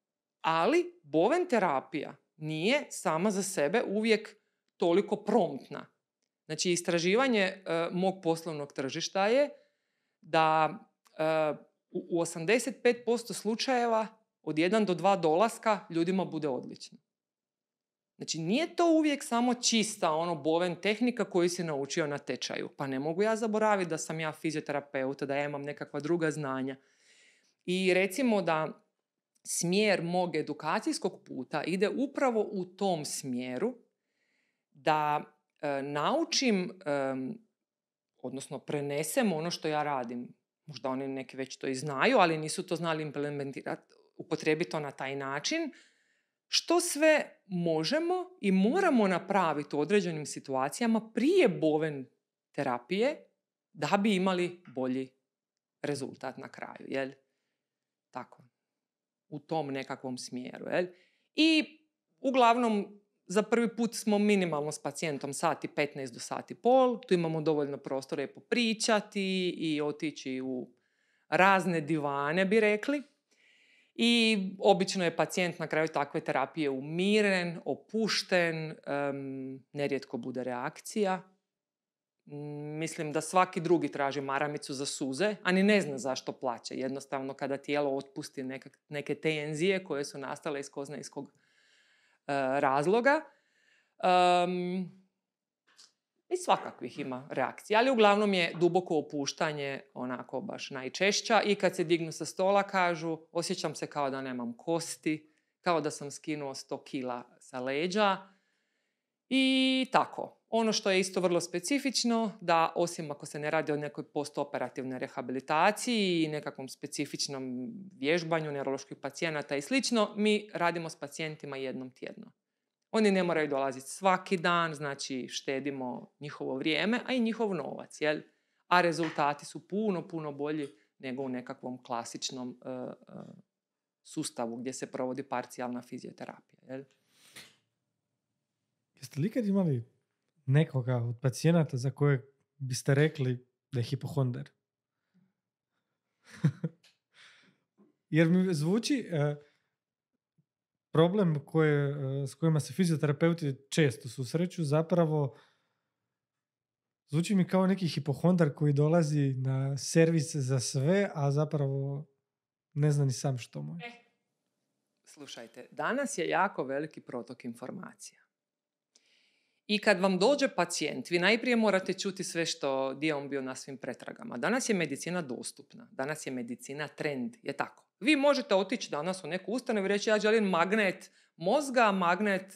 [SPEAKER 1] Ali Bowen terapija nije sama za sebe uvijek toliko promptna. Znači, istraživanje mog poslovnog tržišta je da u 85% slučajeva od 1 do 2 dolaska ljudima bude odlično. Znači, nije to uvijek samo čista Bowen tehnika koju si naučio na tečaju. Pa ne mogu ja zaboraviti da sam ja fizioterapeut, da ja imam nekakva druga znanja. I recimo da smjer mog edukacijskog puta ide upravo u tom smjeru da naučim, odnosno prenesem ono što ja radim. Možda oni neki već to i znaju, ali nisu to znali implementirati, upotrijebiti to na taj način. Što sve možemo i moramo napraviti u određenim situacijama prije Bowen terapije da bi imali bolji rezultat na kraju, jel? Tako. U tom nekakvom smjeru. Jel? I uglavnom za prvi put smo minimalno s pacijentom 1:15 do 1:30. Tu imamo dovoljno prostora i popričati i otići u razne divane, bi rekli. I obično je pacijent na kraju takve terapije umiren, opušten, nerijetko bude reakcija. Mislim da svaki drugi traži maramicu za suze, a ni ne zna zašto plaće. Jednostavno kada tijelo otpusti neke tenzije koje su nastale iz ko zna iz kog razloga. I svakakvih ima reakcija, ali uglavnom je duboko opuštanje onako baš najčešća i kad se dignu sa stola kažu osjećam se kao da nemam kosti, kao da sam skinuo 100 kila sa leđa i tako. Ono što je isto vrlo specifično, da osim ako se ne radi o nekoj postoperativnoj rehabilitaciji i nekakvom specifičnom vježbanju neuroloških pacijenata i slično, mi radimo s pacijentima jednom tjedno. Oni ne moraju dolaziti svaki dan, znači štedimo njihovo vrijeme, a i njihov novac, jel? A rezultati su puno bolji nego u nekakvom klasičnom sustavu gdje se provodi parcijalna fizioterapija. Jel?
[SPEAKER 2] Jeste li kad imali nekoga od pacijenata za kojeg biste rekli da je hipohonder? Jer mi zvuči problem s kojima se fizioterapeuti često susreću, zapravo zvuči mi kao neki hipohondar koji dolazi na servis za sve, a zapravo ne zna ni sam što mu je.
[SPEAKER 1] Slušajte, danas je jako veliki protok informacija. I kad vam dođe pacijent, vi najprije morate čuti sve što gdje on bio na svim pretragama. Danas je medicina dostupna, danas je medicina trend, je tako. Vi možete otići danas u neku ustanovu i reći ja želim magnet mozga, magnet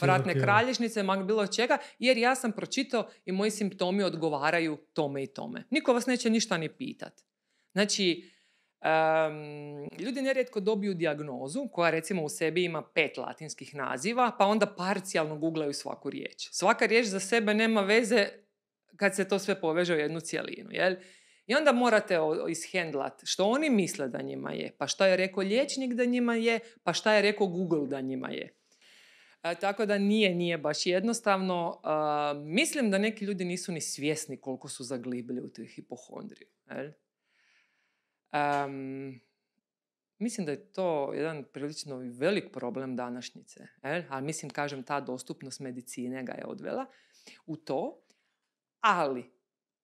[SPEAKER 1] vratne kralježnice, magnet bilo čega, jer ja sam pročitao i moji simptomi odgovaraju tome i tome. Niko vas neće ništa ni pitati. Znači, ljudi nerijetko dobiju dijagnozu koja recimo u sebi ima 5 latinskih naziva, pa onda parcijalno googlaju svaku riječ. Svaka riječ za sebe nema veze kad se to sve poveže u jednu cjelinu. Jel? I onda morate ishendlat što oni misle da njima je, pa šta je rekao liječnik da njima je, pa šta je rekao Google da njima je. Tako da nije baš jednostavno. Mislim da neki ljudi nisu ni svjesni koliko su zaglibili u tu hipohondriju. Jel? Mislim da je to jedan prilično velik problem današnjice. Ali mislim, kažem, ta dostupnost medicine ga je odvela u to. Ali,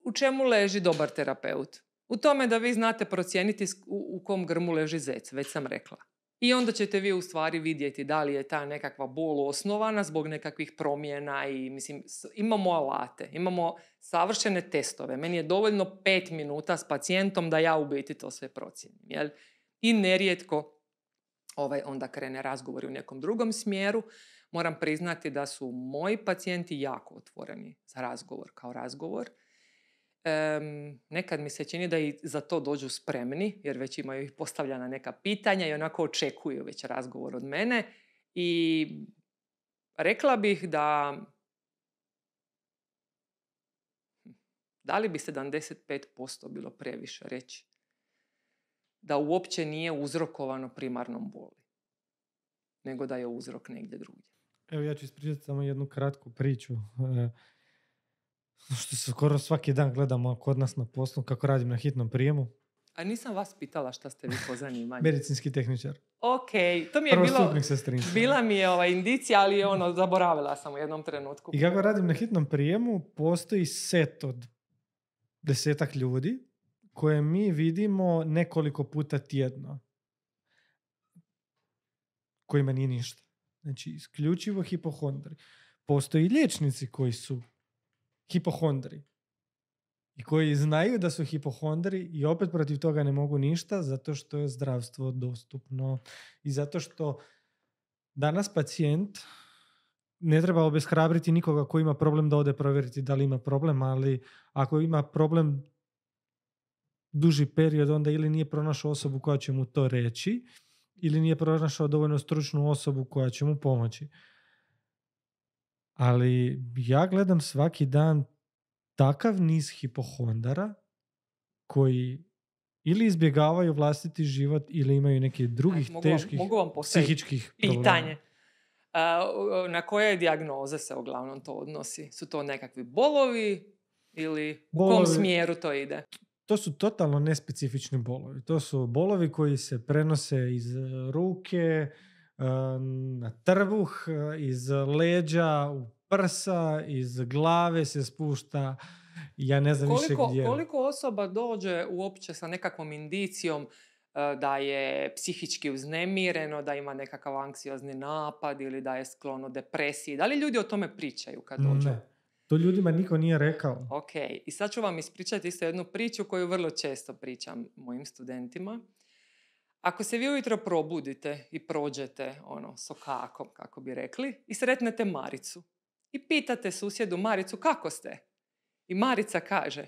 [SPEAKER 1] u čemu leži dobar terapeut? U tome da vi znate procijeniti u kom grmu leži zec, već sam rekla. I onda ćete vi u stvari vidjeti da li je ta nekakva bol osnovana zbog nekakvih promjena i mislim, imamo alate, imamo savršene testove. Meni je dovoljno 5 minuta s pacijentom da ja u biti to sve procijenim. Jel? I nerijetko onda krene razgovor u nekom drugom smjeru. Moram priznati da su moji pacijenti jako otvoreni za razgovor kao razgovor. Nekad mi se čini da i za to dođu spremni, jer već imaju ih postavljena neka pitanja i onako očekuju već razgovor od mene. I rekla bih da li bi 75% bilo previše reći da uopće nije uzrokovano primarnom boli, nego da je uzrok negdje drugdje.
[SPEAKER 2] Evo ja ću ispričati samo jednu kratku priču. Što se skoro svaki dan gledamo kod nas na poslu kako radim na hitnom prijemu.
[SPEAKER 1] A nisam vas pitala šta ste vi po zanimanju.
[SPEAKER 2] Medicinski tehničar.
[SPEAKER 1] Ok, to mi je bila mi je indicija, ali zaboravila sam u jednom trenutku.
[SPEAKER 2] I kako radim na hitnom prijemu, postoji set od 10 ljudi koje mi vidimo nekoliko puta tjedno. Kojima nije ništa. Znači, isključivo hipohondri. Postoji liječnici koji su hipohondri i koji znaju da su hipohondri i opet protiv toga ne mogu ništa zato što je zdravstvo dostupno i zato što danas pacijent ne treba obeshrabriti nikoga koji ima problem da ode provjeriti da li ima problem, ali ako ima problem duži period, onda ili nije pronašao osobu koja će mu to reći ili nije pronašao dovoljno stručnu osobu koja će mu pomoći. Ali ja gledam svaki dan takav niz hipohondara koji ili izbjegavaju vlastiti život ili imaju neki drugih teških psihičkih
[SPEAKER 1] pitanje. Na koje dijagnoze se uglavnom to odnosi? Su to nekakvi bolovi ili u kom smjeru to ide?
[SPEAKER 2] To su totalno nespecifični bolovi. To su bolovi koji se prenose iz ruke, na trbuh, iz leđa, u prsa, iz glave se spušta, ja ne znam više gdje.
[SPEAKER 1] Koliko osoba dođe uopće sa nekakvom indicijom da je psihički uznemireno, da ima nekakav anksiozni napad ili da je sklono depresiji? Da li ljudi o tome pričaju kad dođu?
[SPEAKER 2] Ne. To ljudima niko nije rekao.
[SPEAKER 1] Ok, i sad ću vam ispričati isto jednu priču koju vrlo često pričam mojim studentima. Ako se vi ujutro probudite i prođete sokakom, kako bi rekli, i sretnete Maricu. I pitate susjedu Maricu kako ste? I Marica kaže,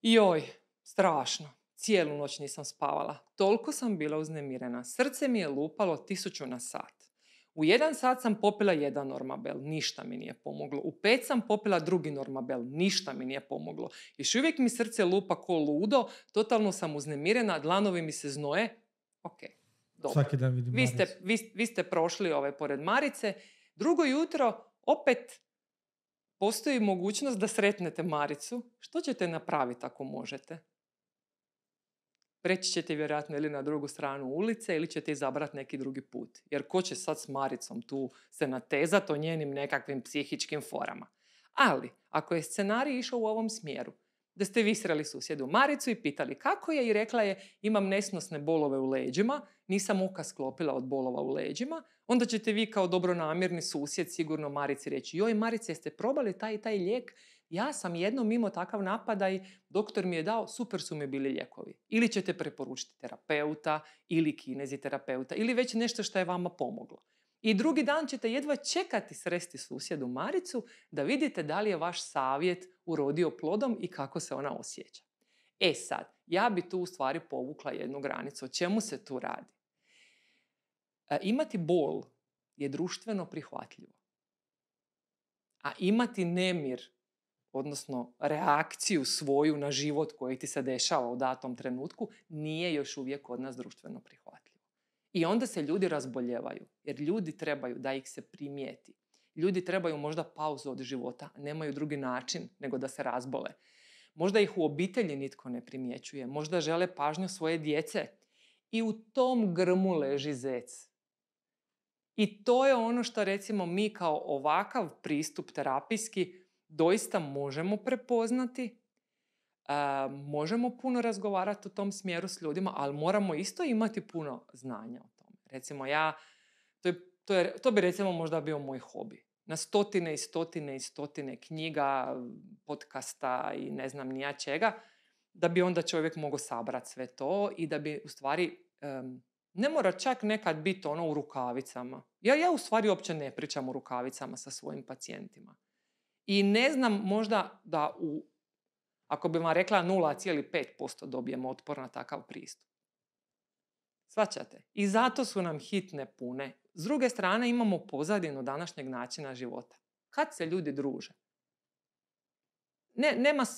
[SPEAKER 1] joj, strašno, cijelu noć nisam spavala, toliko sam bila uznemirena, srce mi je lupalo 1000 na sat. U 1 sat sam popila 1 Normabel, ništa mi nije pomoglo. U 5 sam popila drugi Normabel, ništa mi nije pomoglo. Još uvijek mi srce lupa ko ludo, totalno sam uznemirena, dlanovi mi se znoje. Ok, dobro.
[SPEAKER 2] Svaki dan vidim Maricu.
[SPEAKER 1] Vi ste prošli pored Marice. Drugo jutro opet postoji mogućnost da sretnete Maricu. Što ćete napraviti ako možete? Preći ćete vjerojatno ili na drugu stranu ulice ili ćete izabrati neki drugi put. Jer ko će sad s Maricom tu se natezati o njenim nekakvim psihičkim forama. Ali, ako je scenarij išao u ovom smjeru, da ste vi sreli susjedu Maricu i pitali kako je i rekla je imam nesnosne bolove u leđima, nisam oka sklopila od bolova u leđima, onda ćete vi kao dobronamjerni susjed sigurno Marici reći joj Marice, jeste probali taj i taj lijek? Ja sam jednom imao takav napadaj, doktor mi je dao, super su mi bili lijekovi. Ili ćete preporučiti terapeuta, ili kineziterapeuta, ili već nešto što je vama pomoglo. I drugi dan ćete jedva čekati sresti susjedu Maricu da vidite da li je vaš savjet urodio plodom i kako se ona osjeća. E sad, ja bi tu u stvari povukla jednu granicu. O čemu se tu radi? Imati bol je društveno prihvatljivo. A imati nemir, odnosno reakciju svoju na život koji ti se dešava u datom trenutku, nije još uvijek kod nas društveno prihvatljivo. I onda se ljudi razboljevaju, jer ljudi trebaju da ih se primijeti. Ljudi trebaju možda pauzu od života, nemaju drugi način nego da se razbole. Možda ih u obitelji nitko ne primjećuje, možda žele pažnju svoje djece. I u tom grmu leži zec. I to je ono što recimo mi kao ovakav pristup terapijski doista možemo prepoznati, možemo puno razgovarati u tom smjeru s ljudima, ali moramo isto imati puno znanja o tome. Recimo to bi recimo možda bio moj hobi. Na stotine i stotine i stotine knjiga, podcasta i ne znam ni ja čega, da bi onda čovjek mogao sabrati sve to i da bi u stvari ne mora čak nekad biti u rukavicama. Ja u stvari uopće ne pričam u rukavicama sa svojim pacijentima. I ne znam možda da ako bi vam rekla 0,5% dobijemo otpor na takav pristup. Shvaćate? I zato su nam hitne pune. S druge strane imamo pozadinu današnjeg načina života. Kad se ljudi druže?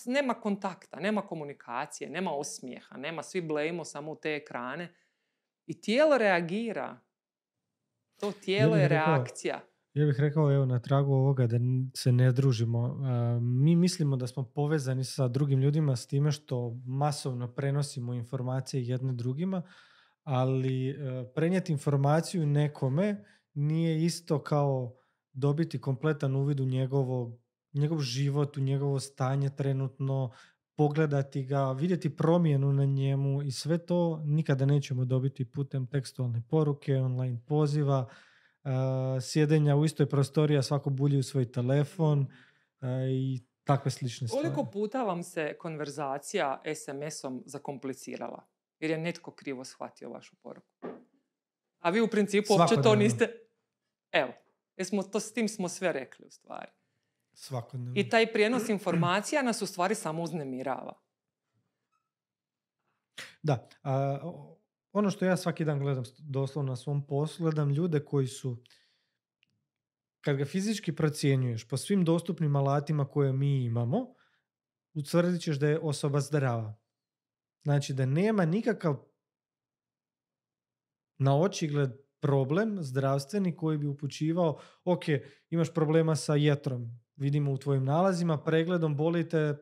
[SPEAKER 1] Nema kontakta, nema komunikacije, nema osmijeha, svi blejimo samo u te ekrane. I tijelo reagira. To tijelo je reakcija.
[SPEAKER 2] Ja bih rekao, evo, na tragu ovoga da se ne družimo. Mi mislimo da smo povezani sa drugim ljudima s time što masovno prenosimo informacije jedne drugima, ali prenijeti informaciju nekome nije isto kao dobiti kompletan uvid u njegov život, u njegovo stanje trenutno, pogledati ga, vidjeti promjenu na njemu i sve to nikada nećemo dobiti putem tekstualne poruke, online poziva, sjedenja u istoj prostoriji, a svako bulji u svoj telefon i takve slične stvari.
[SPEAKER 1] Koliko puta vam se konverzacija SMS-om zakomplicirala? Jer je netko krivo shvatio vašu poruku. A vi u principu uopće to niste... Evo, s tim smo sve rekli u stvari.
[SPEAKER 2] Svakodnevno.
[SPEAKER 1] I taj prijenos informacija nas u stvari samo uznemirava.
[SPEAKER 2] Da. Ono što ja svaki dan gledam doslovno na svom poslu, gledam ljude koji su, kad ga fizički procjenjuješ po svim dostupnim alatima koje mi imamo, utvrdit ćeš da je osoba zdrava. Znači da nema nikakav na očigled problem zdravstveni koji bi upućivao ok, imaš problema sa jetrom, vidimo u tvojim nalazima, pregledom bolite,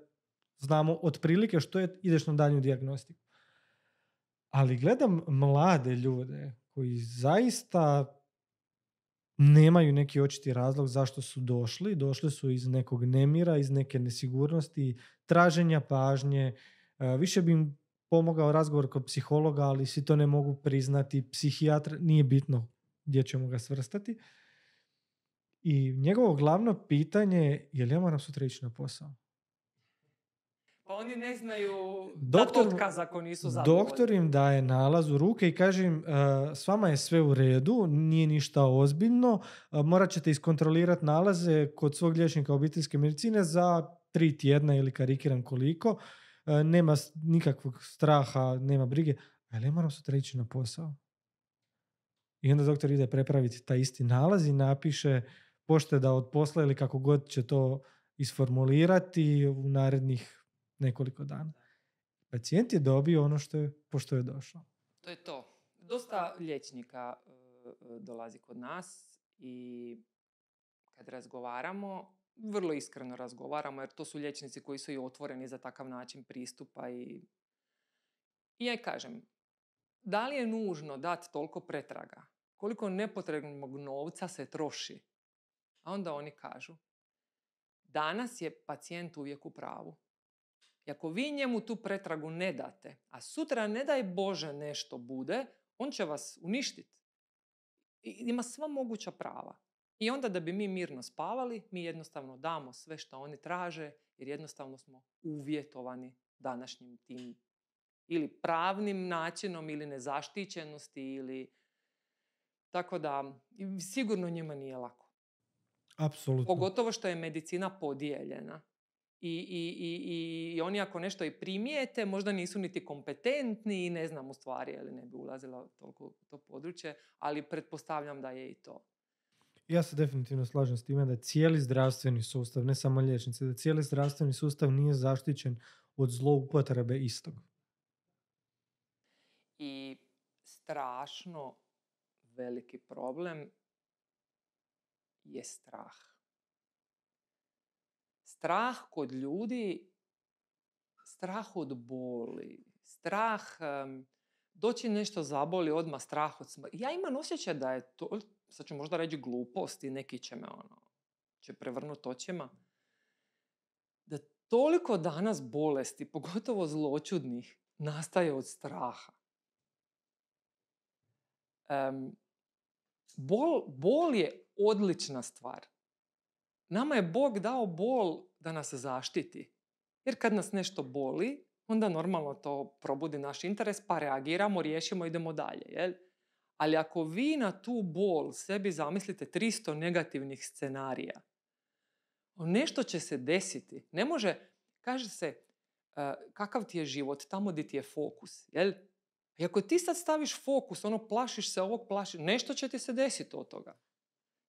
[SPEAKER 2] znamo otprilike što je, ideš na daljnju dijagnostiku. Ali gledam mlade ljude koji zaista nemaju neki očiti razlog zašto su došli. Došli su iz nekog nemira, iz neke nesigurnosti, traženja pažnje. Više bi im pomogao razgovor kod psihologa, ali svi to ne mogu priznati. Psihijatra, nije bitno gdje ćemo ga svrstati. I njegovo glavno pitanje je li ja moram sutra ići na posao?
[SPEAKER 1] Pa oni ne znaju
[SPEAKER 2] Doktor-
[SPEAKER 1] dat otkaz ako nisu zadovoljni.
[SPEAKER 2] Doktor im daje nalaz u ruke i kaže im s vama je sve u redu, nije ništa ozbiljno, morat ćete iskontrolirati nalaze kod svog liječnika obiteljske medicine za 3 tjedna ili karikiram koliko, nema nikakvog straha, nema brige, ali ne moram sutra ići na posao. I onda doktor ide prepraviti taj isti nalaz i napiše pošteda od posla ili kako god će to isformulirati u narednih nekoliko dana. Pacijent je dobio ono pošto je došao.
[SPEAKER 1] To je to. Dosta liječnika dolazi kod nas i kad razgovaramo, vrlo iskreno razgovaramo, jer to su liječnici koji su i otvoreni za takav način pristupa i ja kažem, da li je nužno dati toliko pretraga? Koliko nepotrebnog novca se troši? A onda oni kažu, danas je pacijent uvijek u pravu. I ako vi njemu tu pretragu ne date, a sutra ne daj Bože nešto bude, on će vas uništiti. Ima sva moguća prava. I onda da bi mi mirno spavali, mi jednostavno damo sve što oni traže, jer jednostavno smo uvjetovani današnjim tim ili pravnim načinom ili nezaštićenosti ili... Tako da sigurno njima nije lako.
[SPEAKER 2] Apsolutno.
[SPEAKER 1] Pogotovo što je medicina podijeljena. I oni ako nešto i primijete, možda nisu niti kompetentni i ne znam u stvari, ali ne bi ulazila toliko u to područje, ali pretpostavljam da je i to.
[SPEAKER 2] Ja se definitivno slažem s time da cijeli zdravstveni sustav, ne samo liječnici, da cijeli zdravstveni sustav nije zaštićen od zloupotrebe istog.
[SPEAKER 1] I strašno veliki problem je strah. Strah kod ljudi, strah od boli, strah doći nešto zaboli, odmah strah od smrti. Ja imam osjećaj da je to, sad ću možda reći glupost i neki će me će prevrnuti očima, da toliko danas bolesti, pogotovo zloćudnih, nastaje od straha. Bol je odlična stvar. Nama je Bog dao bol da nas zaštiti. Jer kad nas nešto boli, onda normalno to probudi naš interes, pa reagiramo, riješimo, idemo dalje. Jel? Ali ako vi na tu bol sebi zamislite 300 negativnih scenarija, nešto će se desiti. Ne može, kaže se, kakav ti je život, tamo gdje ti je fokus. Jel? I ako ti sad staviš fokus, plašiš se ovog, nešto će ti se desiti od toga.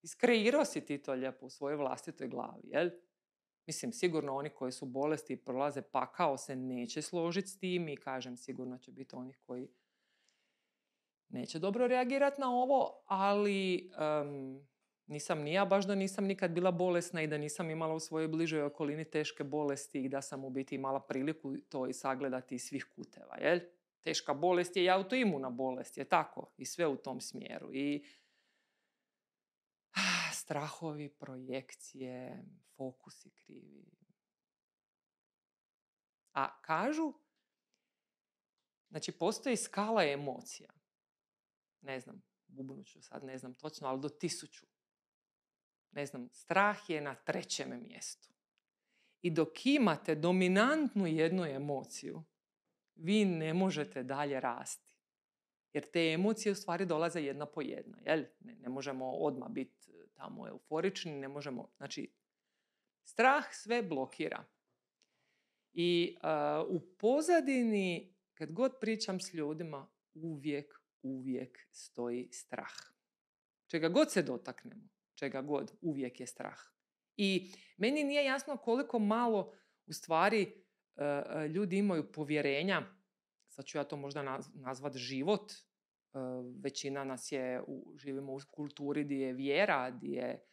[SPEAKER 1] Iskreirao si ti to lijepo u svojoj vlastitoj glavi, jel? Mislim, sigurno oni koji su bolesti i prolaze pakao se neće složiti s tim i kažem, sigurno će biti onih koji neće dobro reagirati na ovo, ali nisam ni ja baš da nisam nikad bila bolesna i da nisam imala u svojoj bližoj okolini teške bolesti i da sam u biti imala priliku to i sagledati iz svih kuteva, jel? Teška bolest je i autoimuna bolest, je tako? I sve u tom smjeru. I strahovi, projekcije, fokusi krivi. A kažu, znači postoji skala emocija. Ne znam, bubnuću sad, ne znam točno, ali do 1000. Ne znam, strah je na 3. mjestu. I dok imate dominantnu jednu emociju, vi ne možete dalje rasti. Jer te emocije u stvari dolaze jedna po jedna. Jel? Ne možemo odmah biti tamo euforični, ne možemo... Znači, strah sve blokira. I u pozadini, kad god pričam s ljudima, uvijek stoji strah. Čega god se dotaknemo, čega god, uvijek je strah. I meni nije jasno koliko malo u stvari ljudi imaju povjerenja, sad ću ja to možda nazvat život, većina nas živimo u kulturi gdje je vjera, gdje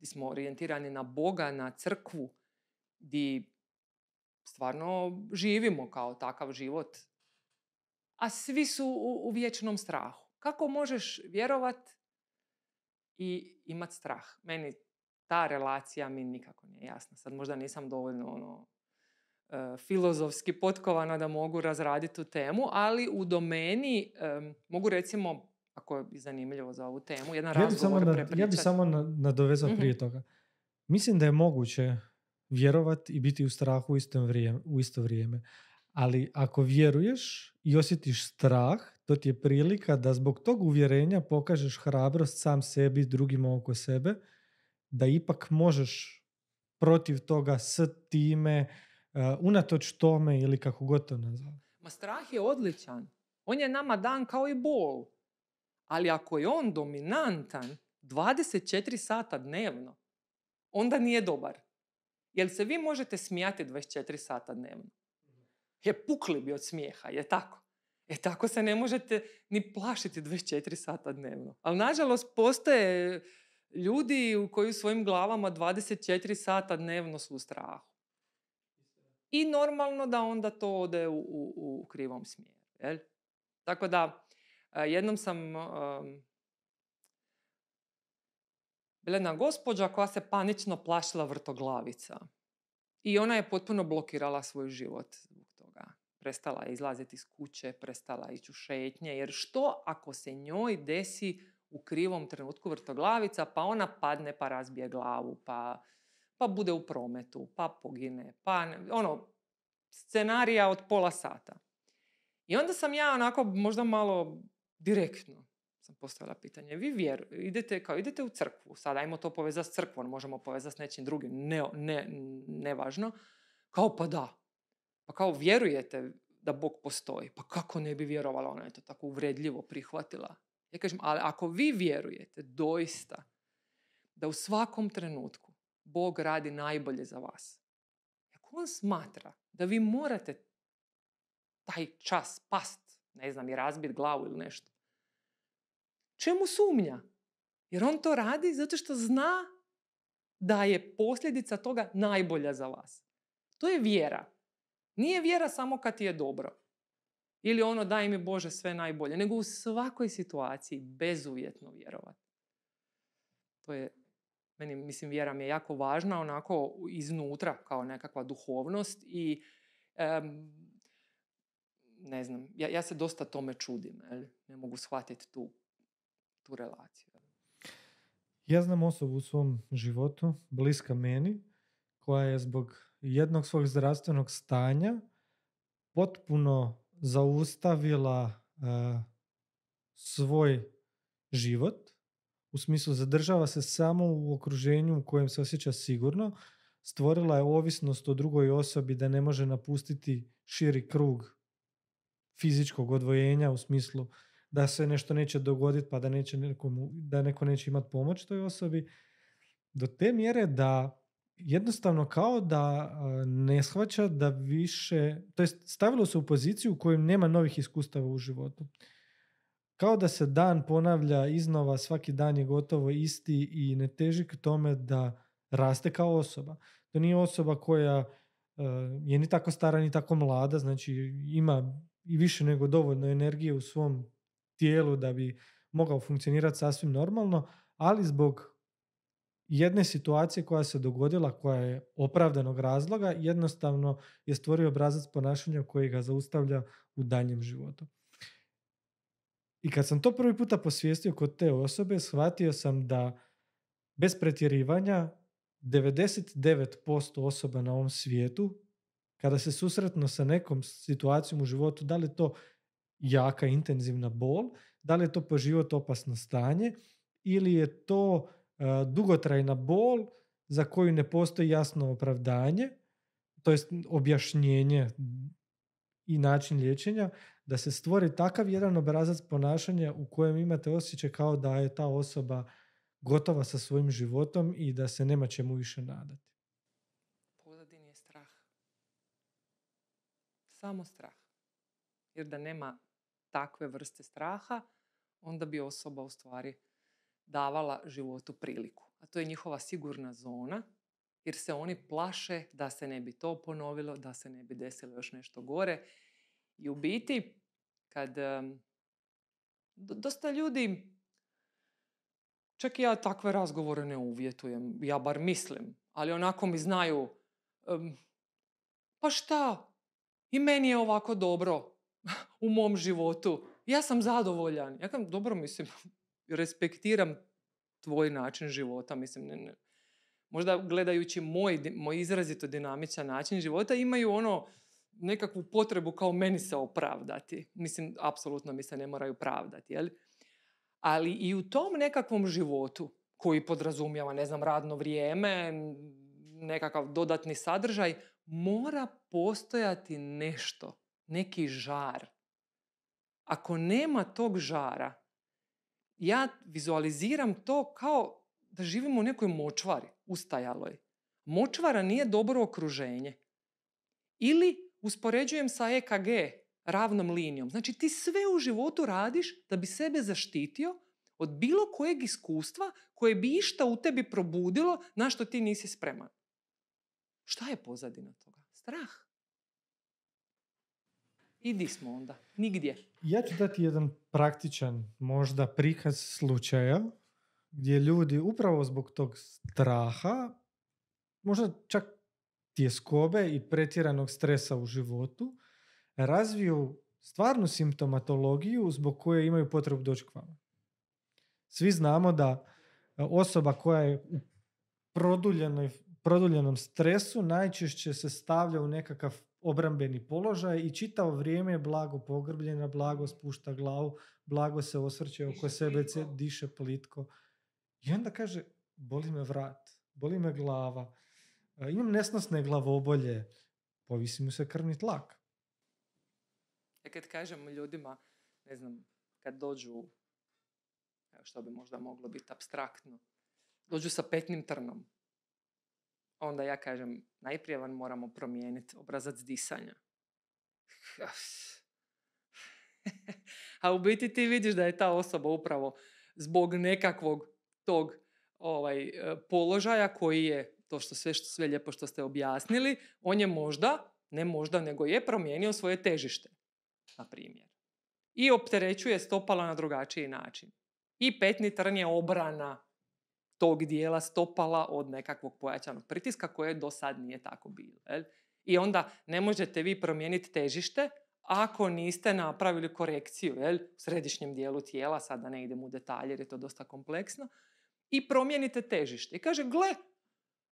[SPEAKER 1] smo orijentirani na Boga, na crkvu, gdje stvarno živimo kao takav život, a svi su u vječnom strahu. Kako možeš vjerovat i imat strah? Meni ta relacija mi nikako nije jasna. Sad možda nisam dovoljno filozofski potkovana da mogu razraditi tu temu, ali u domeni mogu recimo, ako je zanimljivo za ovu temu, jedan razgovor prepričati.
[SPEAKER 2] Ja bi samo nadovezao prije toga. Mislim da je moguće vjerovati i biti u strahu u isto vrijeme. Ali ako vjeruješ i osjetiš strah, to ti je prilika da zbog tog uvjerenja pokažeš hrabrost sam sebi, drugima oko sebe, da ipak možeš protiv toga s time, unatoč tome ili kako god to nazvao.
[SPEAKER 1] Ma strah je odličan. On je nama dan kao i bol. Ali ako je on dominantan 24 sata dnevno, onda nije dobar. Jel se vi možete smijati 24 sata dnevno? Je pukli bi od smijeha, je tako? Tako se ne možete ni plašiti 24 sata dnevno. Ali nažalost postoje ljudi koji u svojim glavama 24 sata dnevno su u strahu. I normalno da onda to ode u krivom smjeru. Jel? Tako da, jednom sam bila jedna gospođa koja se panično plašila vrtoglavica. I ona je potpuno blokirala svoj život zbog toga. Prestala je izlaziti iz kuće, prestala ići u šetnje, jer što ako se njoj desi u krivom trenutku vrtoglavica, pa ona padne pa razbije glavu, pa bude u prometu, pa pogine, scenarija od pola sata. I onda sam ja onako možda malo direktno sam postavila pitanje. Vi idete u crkvu, sad ajmo to povezati s crkvom, možemo povezati s nečim drugim, nevažno. Kao pa da. Pa kao vjerujete da Bog postoji. Pa kako ne bi vjerovala, ona je to tako uvredljivo prihvatila. Ja kažem, ali ako vi vjerujete doista da u svakom trenutku Bog radi najbolje za vas, ako on smatra da vi morate taj čas past, ne znam, i razbiti glavu ili nešto, čemu sumnja? Jer on to radi zato što zna da je posljedica toga najbolja za vas. To je vjera. Nije vjera samo kad ti je dobro. Ili ono daj mi Bože sve najbolje. Nego u svakoj situaciji bezuvjetno vjerovati. To je, meni mislim, vjera mi je jako važna, onako iznutra kao nekakva duhovnost i ne znam, ja se dosta tome čudim. Ne mogu shvatiti tu relaciju.
[SPEAKER 2] Ja znam osobu u svom životu, bliska meni, koja je zbog jednog svog zdravstvenog stanja potpuno zaustavila svoj život. U smislu zadržava se samo u okruženju u kojem se osjeća sigurno. Stvorila je ovisnost o drugoj osobi da ne može napustiti širi krug fizičkog odvojenja u smislu da se nešto neće dogoditi pa da neko neće imati pomoć toj osobi, do te mjere da jednostavno kao da ne shvaća da više, to jest stavilo se u poziciju u kojoj nema novih iskustava u životu. Kao da se dan ponavlja iznova, svaki dan je gotovo isti i ne teži k tome da raste kao osoba. To nije osoba koja je ni tako stara ni tako mlada, znači ima i više nego dovoljno energije u svom tijelu da bi mogao funkcionirati sasvim normalno, ali zbog jedne situacije koja se dogodila, koja je opravdanog razloga, jednostavno je stvorio obrazac ponašanja koji ga zaustavlja u daljnjem životu. I kad sam to prvi puta posvijestio kod te osobe, shvatio sam da bez pretjerivanja 99% osoba na ovom svijetu, kada se susretnu sa nekom situacijom u životu, da li je to jaka, intenzivna bol, da li je to po život opasno stanje ili je to dugotrajna bol za koju ne postoji jasno opravdanje, to jest objašnjenje i način liječenja, da se stvori takav jedan obrazac ponašanja u kojem imate osjećaj kao da je ta osoba gotova sa svojim životom i da se nema čemu više nadati.
[SPEAKER 1] Pozadini je strah. Samo strah. Jer da nema takve vrste straha, onda bi osoba u stvari davala životu priliku. A to je njihova sigurna zona, jer se oni plaše da se ne bi to ponovilo, da se ne bi desilo još nešto gore. I u biti, kad dosta ljudi, čak i ja takve razgovore ne uvjetujem, ja bar mislim, ali onako mi znaju, pa šta, i meni je ovako dobro u mom životu, ja sam zadovoljan. Ja kažem, dobro, mislim, respektiram tvoj način života, mislim, možda gledajući moj izrazito dinamičan način života, imaju nekakvu potrebu kao meni se opravdati. Mislim, apsolutno mi se ne moraju pravdati, jel? Ali i u tom nekakvom životu koji podrazumijeva, ne znam, radno vrijeme, nekakav dodatni sadržaj, mora postojati nešto, neki žar. Ako nema tog žara, ja vizualiziram to kao da živimo u nekoj močvari, ustajaloj. Močvara nije dobro okruženje. Ili uspoređujem sa EKG, ravnom linijom. Znači ti sve u životu radiš da bi sebe zaštitio od bilo kojeg iskustva koje bi išta u tebi probudilo na što ti nisi spreman. Šta je pozadina toga? Strah. I di smo onda? Nigdje.
[SPEAKER 2] Ja ću dati jedan praktičan možda prikaz slučaja gdje ljudi upravo zbog tog straha, možda čak tjeskobe i pretjeranog stresa u životu, razviju stvarnu simptomatologiju zbog koje imaju potrebu doći k vama. Svi znamo da osoba koja je u produljenom stresu najčešće se stavlja u nekakav obrambeni položaj i čitavo vrijeme je blago pogrbljena, blago spušta glavu, blago se osvrće oko sebe, diše plitko. I onda kaže, boli me vrat, boli me glava, imam nesnosne glavobolje, povisi mu se krvni tlak.
[SPEAKER 1] Kad kažem ljudima, ne znam, kad dođu, što bi možda moglo biti apstraktno, dođu sa petnim trnom, onda ja kažem, najprije vam moramo promijeniti obrazac disanja. A u biti ti vidiš da je ta osoba upravo zbog nekakvog tog položaja koji je, to sve lijepo što ste objasnili, on je nego je promijenio svoje težište, na primjer. I opterećuje stopala na drugačiji način. I petni trn je obrana tog dijela stopala od nekakvog pojačanog pritiska koje do sad nije tako bilo. I onda ne možete vi promijeniti težište ako niste napravili korekciju u središnjem dijelu tijela, sada ne idem u detalje jer je to dosta kompleksno, i promijenite težište. I kaže, gle,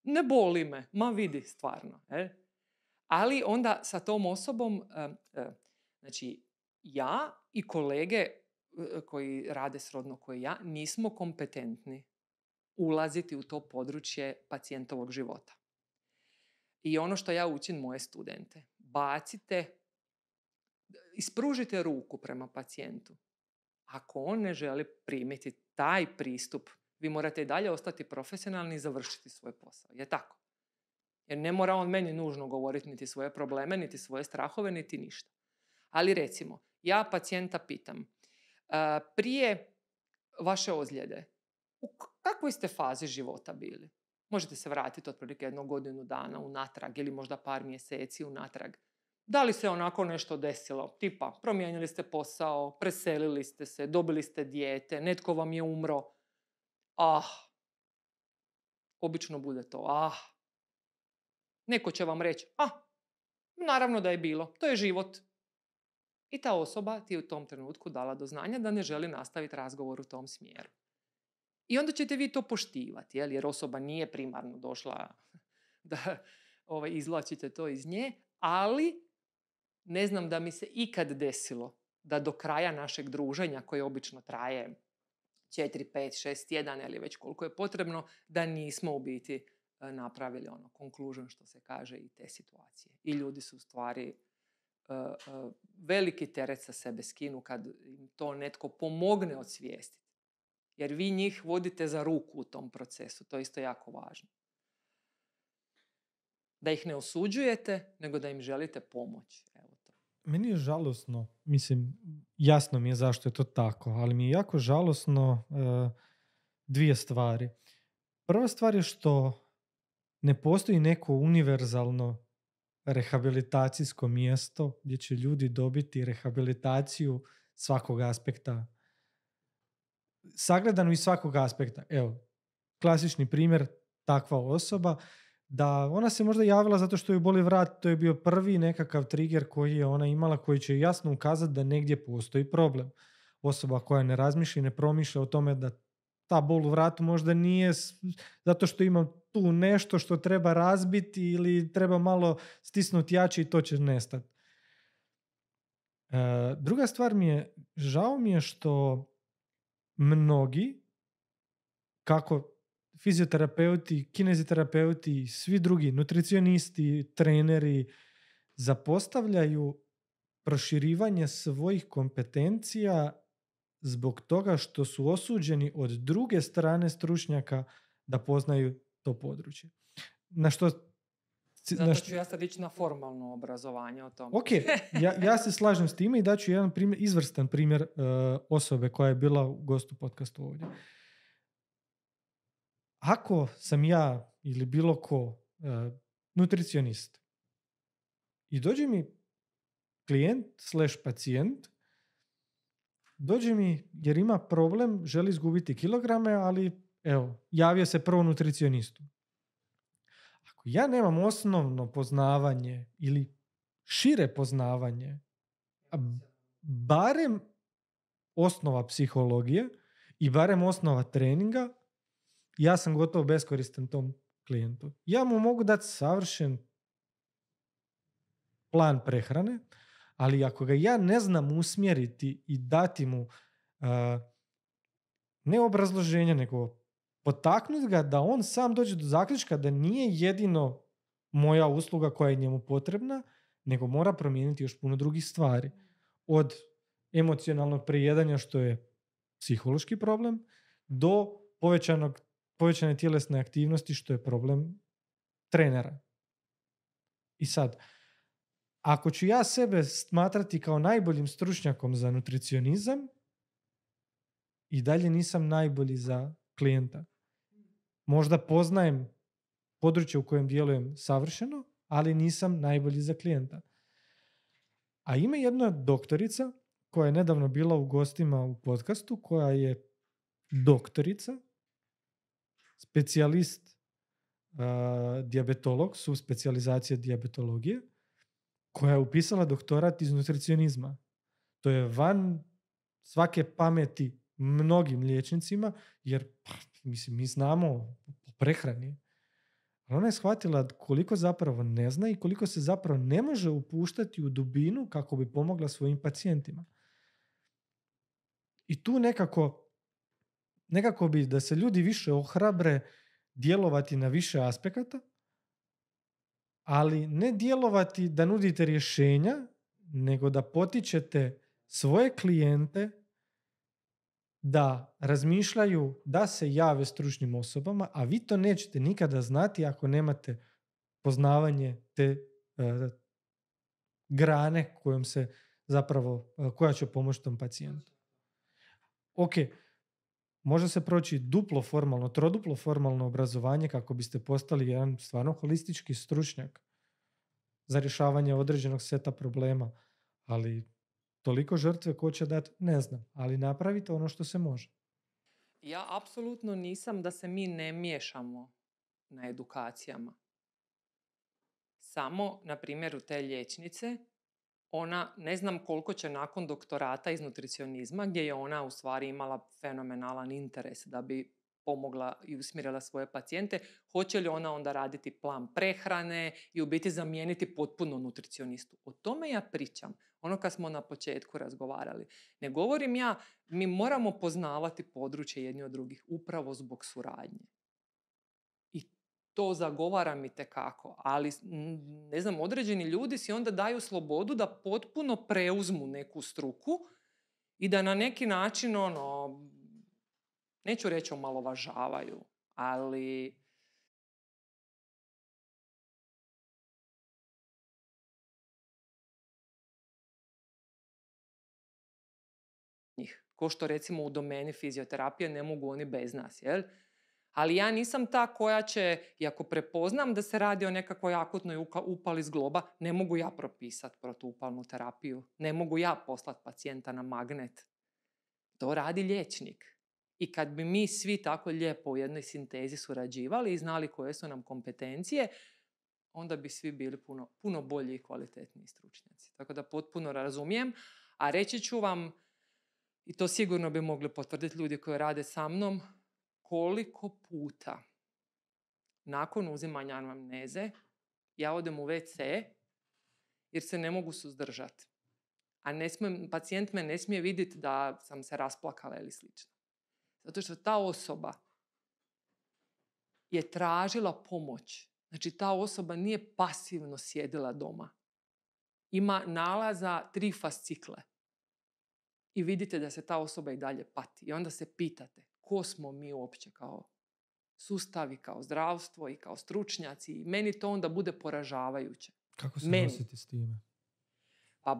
[SPEAKER 1] ne boli me, ma vidi stvarno. Ali onda sa tom osobom, znači ja i kolege koji rade srodno koji ja, nismo kompetentni ulaziti u to područje pacijentovog života. I ono što ja učim moje studente, ispružite ruku prema pacijentu. Ako on ne želi primiti taj pristup, vi morate i dalje ostati profesionalni i završiti svoj posao. Je tako? Jer ne mora on meni nužno govoriti niti svoje probleme, niti svoje strahove, niti ništa. Ali recimo, ja pacijenta pitam, prije vaše ozljede, u kakvoj ste fazi života bili? Možete se vratiti otprilike 1 godinu dana unatrag ili možda par mjeseci unatrag. Da li se onako nešto desilo? Tipa, promijenili ste posao, preselili ste se, dobili ste dijete, netko vam je umro. Obično bude to. Neko će vam reći, naravno da je bilo, to je život. I ta osoba ti je u tom trenutku dala do znanja da ne želi nastaviti razgovor u tom smjeru. I onda ćete vi to poštivati, jer osoba nije primarno došla da izvlačite to iz nje, ali ne znam da mi se ikad desilo da do kraja našeg druženja, koje obično traje 4, 5, 6 tjedana ili već koliko je potrebno, da nismo u biti napravili conclusion, što se kaže, i te situacije. I ljudi su u stvari veliki teret sa sebe skinu kad im to netko pomogne odsvijestiti. Jer vi njih vodite za ruku u tom procesu. To je isto jako važno. Da ih ne osuđujete, nego da im želite pomoći. Evo to.
[SPEAKER 2] Meni je žalosno, mislim, jasno mi je zašto je to tako, ali mi je jako žalosno 2 stvari. Prva stvar je što ne postoji neko univerzalno rehabilitacijsko mjesto gdje će ljudi dobiti rehabilitaciju svakog aspekta. Sagledano iz svakog aspekta. Evo, klasični primjer, takva osoba, da ona se možda javila zato što joj boli vrat, to je bio prvi nekakav trigger koji je ona imala, koji će jasno ukazati da negdje postoji problem. Osoba koja ne razmišlja i ne promišlja o tome da ta bol u vratu možda nije zato što imam tu nešto što treba razbiti ili treba malo stisnuti jače i to će nestati. Druga stvar žao mi je što mnogi, kako fizioterapeuti, kineziterapeuti, svi drugi, nutricionisti, treneri, zapostavljaju proširivanje svojih kompetencija zbog toga što su osuđeni od druge strane stručnjaka da poznaju to područje.
[SPEAKER 1] Zato ću ja sad ići na formalno obrazovanje o tom.
[SPEAKER 2] Ok, ja se slažem s time i daću jedan izvrstan primjer osobe koja je bila u gostu podcastu ovdje. Ako sam ja ili bilo ko nutricionist i dođe mi klijent / pacijent, dođe mi jer ima problem, želi izgubiti kilograme, ali evo, javio se prvo nutricionistu. Ako ja nemam osnovno poznavanje ili šire poznavanje, barem osnova psihologije i barem osnova treninga, ja sam gotovo beskoristan tom klijentu. Ja mu mogu dati savršen plan prehrane, ali ako ga ja ne znam usmjeriti i dati mu ne obrazloženje, nego potaknuti ga da on sam dođe do zaključka da nije jedino moja usluga koja je njemu potrebna, nego mora promijeniti još puno drugih stvari. Od emocionalnog prejedanja, što je psihološki problem, do povećane tjelesne aktivnosti, što je problem trenera. I sad, ako ću ja sebe smatrati kao najboljim stručnjakom za nutricionizam, i dalje nisam najbolji za klijenta. Možda poznajem područje u kojem djelujem savršeno, ali nisam najbolji za klijenta. A ima jedna doktorica koja je nedavno bila u gostima u podcastu, koja je doktorica, specijalist dijabetolog, subspecijalizacije dijabetologije, koja je upisala doktorat iz nutricionizma. To je van svake pameti mnogim liječnicima, jer mi znamo po prehrani. Ali ona je shvatila koliko zapravo ne zna i koliko se zapravo ne može upuštati u dubinu kako bi pomogla svojim pacijentima. I tu nekako bi da se ljudi više ohrabre djelovati na više aspekata, ali ne djelovati da nudite rješenja, nego da potičete svoje klijente da razmišljaju da se jave stručnim osobama, a vi to nećete nikada znati ako nemate poznavanje te grane koja će pomoći tom pacijentu. Ok, može se proći duplo formalno, troduplo formalno obrazovanje kako biste postali jedan stvarno holistički stručnjak za rješavanje određenog seta problema, ali toliko žrtve ko će dati, ne znam, ali napravite ono što se može.
[SPEAKER 1] Ja apsolutno nisam da se mi ne miješamo na edukacijama. Samo, na primjeru te liječnice, ona, ne znam koliko će nakon doktorata iz nutricionizma, gdje je ona u stvari imala fenomenalan interes da bi pomogla i usmjerila svoje pacijente, hoće li ona onda raditi plan prehrane i u biti zamijeniti potpuno nutricionistu. O tome ja pričam. Ono kad smo na početku razgovarali. Ne govorim ja, mi moramo poznavati područje jedni od drugih upravo zbog suradnje. I to zagovaram itekako. Ali, ne znam, određeni ljudi si onda daju slobodu da potpuno preuzmu neku struku i da na neki način, neću reći omalovažavaju, ali njih. Ko što recimo u domeni fizioterapije ne mogu oni bez nas, jel? Ali ja nisam ta koja će, i ako prepoznam da se radi o nekakvoj akutnoj upali zgloba, ne mogu ja propisati protuupalnu terapiju. Ne mogu ja poslati pacijenta na magnet. To radi liječnik. I kad bi mi svi tako lijepo u jednoj sintezi surađivali i znali koje su nam kompetencije, onda bi svi bili puno bolji i kvalitetniji stručnjaci. Tako da potpuno razumijem. A reći ću vam, i to sigurno bi mogli potvrditi ljudi koji rade sa mnom, koliko puta nakon uzimanja anamneze ja odem u WC jer se ne mogu suzdržati. A pacijent me ne smije vidjeti da sam se rasplakala ili slično. Zato što ta osoba je tražila pomoć. Znači, ta osoba nije pasivno sjedila doma. Ima nalaza 3 fascikle. I vidite da se ta osoba i dalje pati. I onda se pitate ko smo mi uopće kao sustavi, kao zdravstvo i kao stručnjaci. I meni to onda bude poražavajuće.
[SPEAKER 2] Kako se nositi s time?
[SPEAKER 1] Pa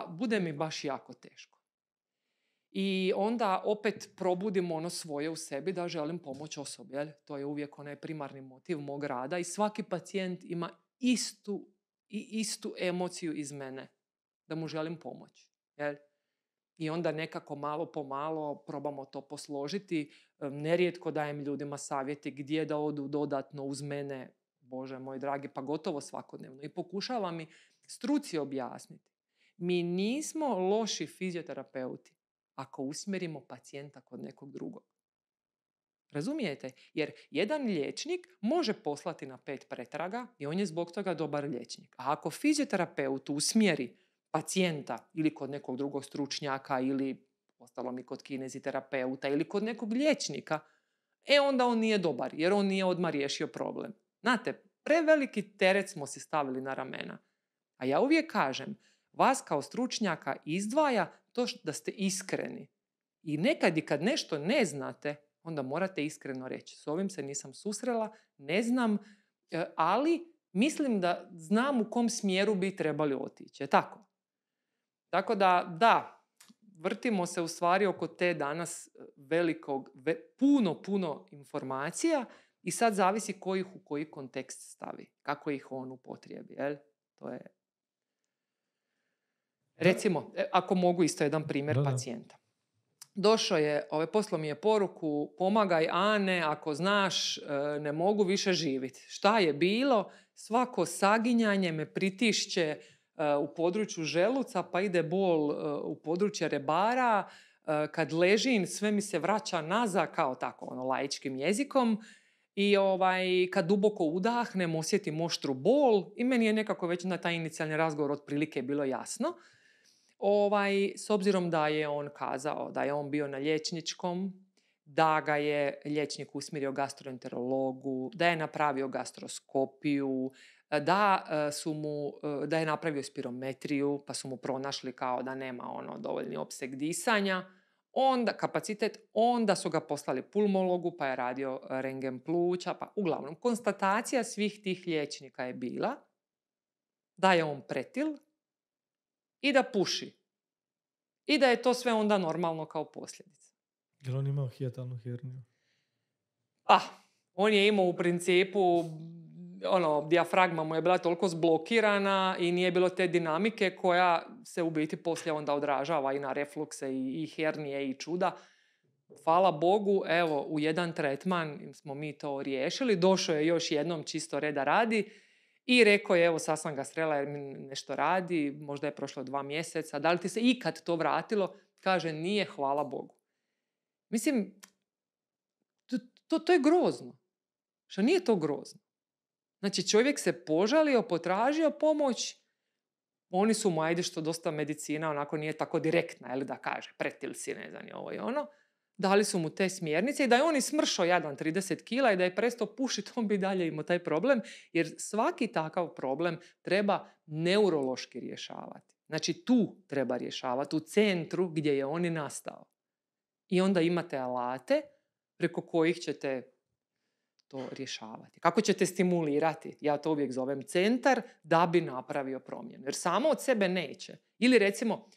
[SPEAKER 1] bude mi baš jako teško. I onda opet probudim ono svoje u sebi da želim pomoći osobi. Jel? To je uvijek onaj primarni motiv mog rada i svaki pacijent ima istu emociju iz mene. Da mu želim pomoći. Jel? I onda nekako malo po malo probamo to posložiti. Nerijetko dajem ljudima savjeti gdje da odu dodatno uz mene, Bože moj dragi, pa gotovo svakodnevno. I pokušavam mi struci objasniti. Mi nismo loši fizioterapeuti ako usmjerimo pacijenta kod nekog drugog. Razumijete? Jer jedan liječnik može poslati na 5 pretraga i on je zbog toga dobar liječnik. A ako fizioterapeut usmjeri pacijenta ili kod nekog drugog stručnjaka ili ostalom i kod kineziterapeuta ili kod nekog liječnika, onda on nije dobar jer on nije odmah riješio problem. Znate, preveliki teret smo si stavili na ramena. A ja uvijek kažem, vas kao stručnjaka izdvaja to da ste iskreni. I nekad i kad nešto ne znate, onda morate iskreno reći. S ovim se nisam susrela, ne znam, ali mislim da znam u kom smjeru bi trebali otići. Je tako? Tako da, vrtimo se u stvari oko te danas velikog, puno informacija i sad zavisi ko ih u koji kontekst stavi. Kako ih on upotrijebi. Jel? To je... Recimo, ako mogu isto jedan primjer pacijenta. Došao je, poslao mi je poruku, pomagaj Ane, ako znaš, ne mogu više živjeti. Šta je bilo? Svako saginjanje me pritišće u području želuca, pa ide bol u područje rebara. Kad ležim, sve mi se vraća nazad, kao tako, laičkim jezikom. I kad duboko udahnem, osjetim oštru bol i meni je nekako već na taj inicijalni razgovor otprilike bilo jasno. S obzirom da je on kazao da je on bio na liječničkom, da ga je liječnik usmjerio gastroenterologu, da je napravio gastroskopiju, da je napravio spirometriju, pa su mu pronašli kao da nema dovoljni opseg disanja, kapacitet, onda su ga poslali pulmologu, pa je radio rentgen pluća, pa uglavnom konstatacija svih tih liječnika je bila da je on pretil i da puši. I da je to sve onda normalno kao posljedica.
[SPEAKER 2] Je li on imao hijatalnu herniju?
[SPEAKER 1] On je imao u principu, dijafragma mu je bila toliko zblokirana i nije bilo te dinamike koja se u biti poslije onda odražava i na reflukse i hernije i čuda. Hvala Bogu, evo, u jedan tretman smo mi to riješili. Došao je još jednom čisto reda radi i rekao je, evo, sad sam ga srela jer mi nešto radi, možda je prošlo 2 mjeseca, da li ti se ikad to vratilo? Kaže, nije, hvala Bogu. Mislim, to je grozno. Što nije to grozno? Znači, čovjek se požalio, potražio pomoć, oni su mu, ajde što dosta medicina, onako nije tako direktna, ili da kaže, pretil si, ne znam, ovo i ono, dali su mu te smjernice i da je on smršao jadan 30 kila i da je prestao pušiti, on bi dalje imao taj problem, jer svaki takav problem treba neurološki rješavati. Znači, tu treba rješavati, u centru gdje je on i nastao. I onda imate alate preko kojih ćete to rješavati. Kako ćete stimulirati? Ja to uvijek zovem centar da bi napravio promjenu. Jer samo od sebe neće. Ili recimo,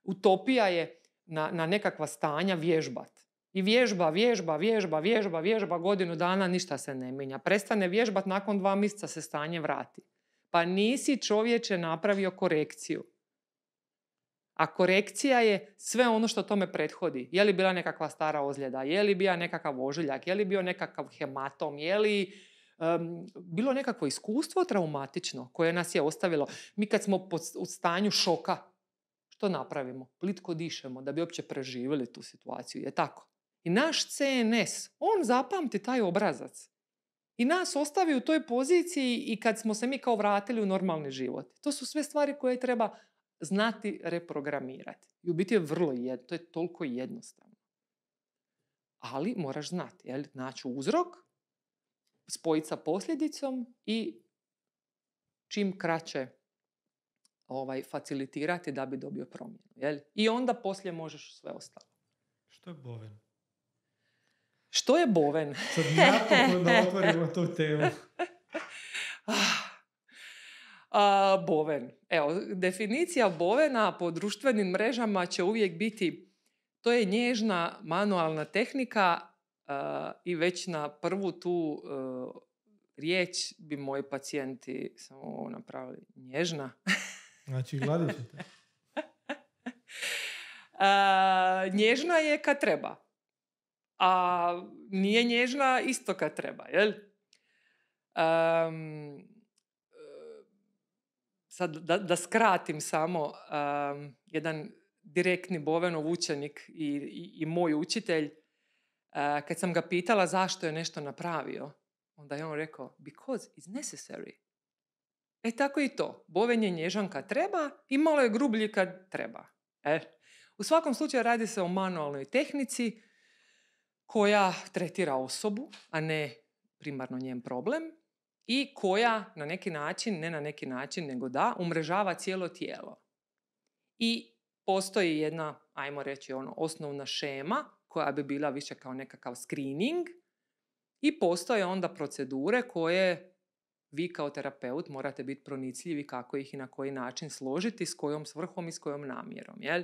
[SPEAKER 1] utopija je na nekakva stanja vježbat. I vježba, godinu dana ništa se ne mijenja. Prestane vježbat, nakon 2 mjeseca se stanje vrati. Pa nisi, čovječe, napravio korekciju. A korekcija je sve ono što tome prethodi. Je li bila nekakva stara ozljeda, je li bio nekakav ožiljak, je li bio nekakav hematom, je li bilo nekakvo iskustvo traumatično koje nas je ostavilo. Mi kad smo u stanju šoka, što napravimo? Plitko dišemo da bi uopće preživjeli tu situaciju. Je tako? I naš CNS, on zapamti taj obrazac. I nas ostavi u toj poziciji i kad smo se mi kao vratili u normalni život. To su sve stvari koje treba znati reprogramirati. I u biti je to je toliko jednostavno. Ali moraš znati, naći uzrok, spojiti sa posljedicom i čim kraće facilitirati da bi dobio promjenu. I onda poslije možeš sve ostalo.
[SPEAKER 2] Što je boven?
[SPEAKER 1] Što je boven?
[SPEAKER 2] Sad napokon da otvorimo tu temu.
[SPEAKER 1] Boven. Evo, definicija bovena po društvenim mrežama će uvijek biti, to je nježna manualna tehnika i već na prvu tu riječ bi moji pacijenti samo napravili nježna.
[SPEAKER 2] Znači, gladit ćete.
[SPEAKER 1] Nježna je kad treba. A nije nježna isto kad treba, jel? Sad da skratim samo, jedan direktni Bovenov učenik i moj učitelj, kad sam ga pitala zašto je nešto napravio, onda je on rekao, because it's necessary. Tako i to. Boven je nježan kad treba i malo je grublji kad treba. U svakom slučaju radi se o manualnoj tehnici koja tretira osobu, a ne primarno njen problem, i koja na neki način, ne na neki način, nego umrežava cijelo tijelo. I postoji jedna, ajmo reći, osnovna šema koja bi bila više kao nekakav screening i postoje onda procedure koje vi kao terapeut morate biti pronicljivi kako ih i na koji način složiti, s kojom svrhom i s kojom namjerom. Jel?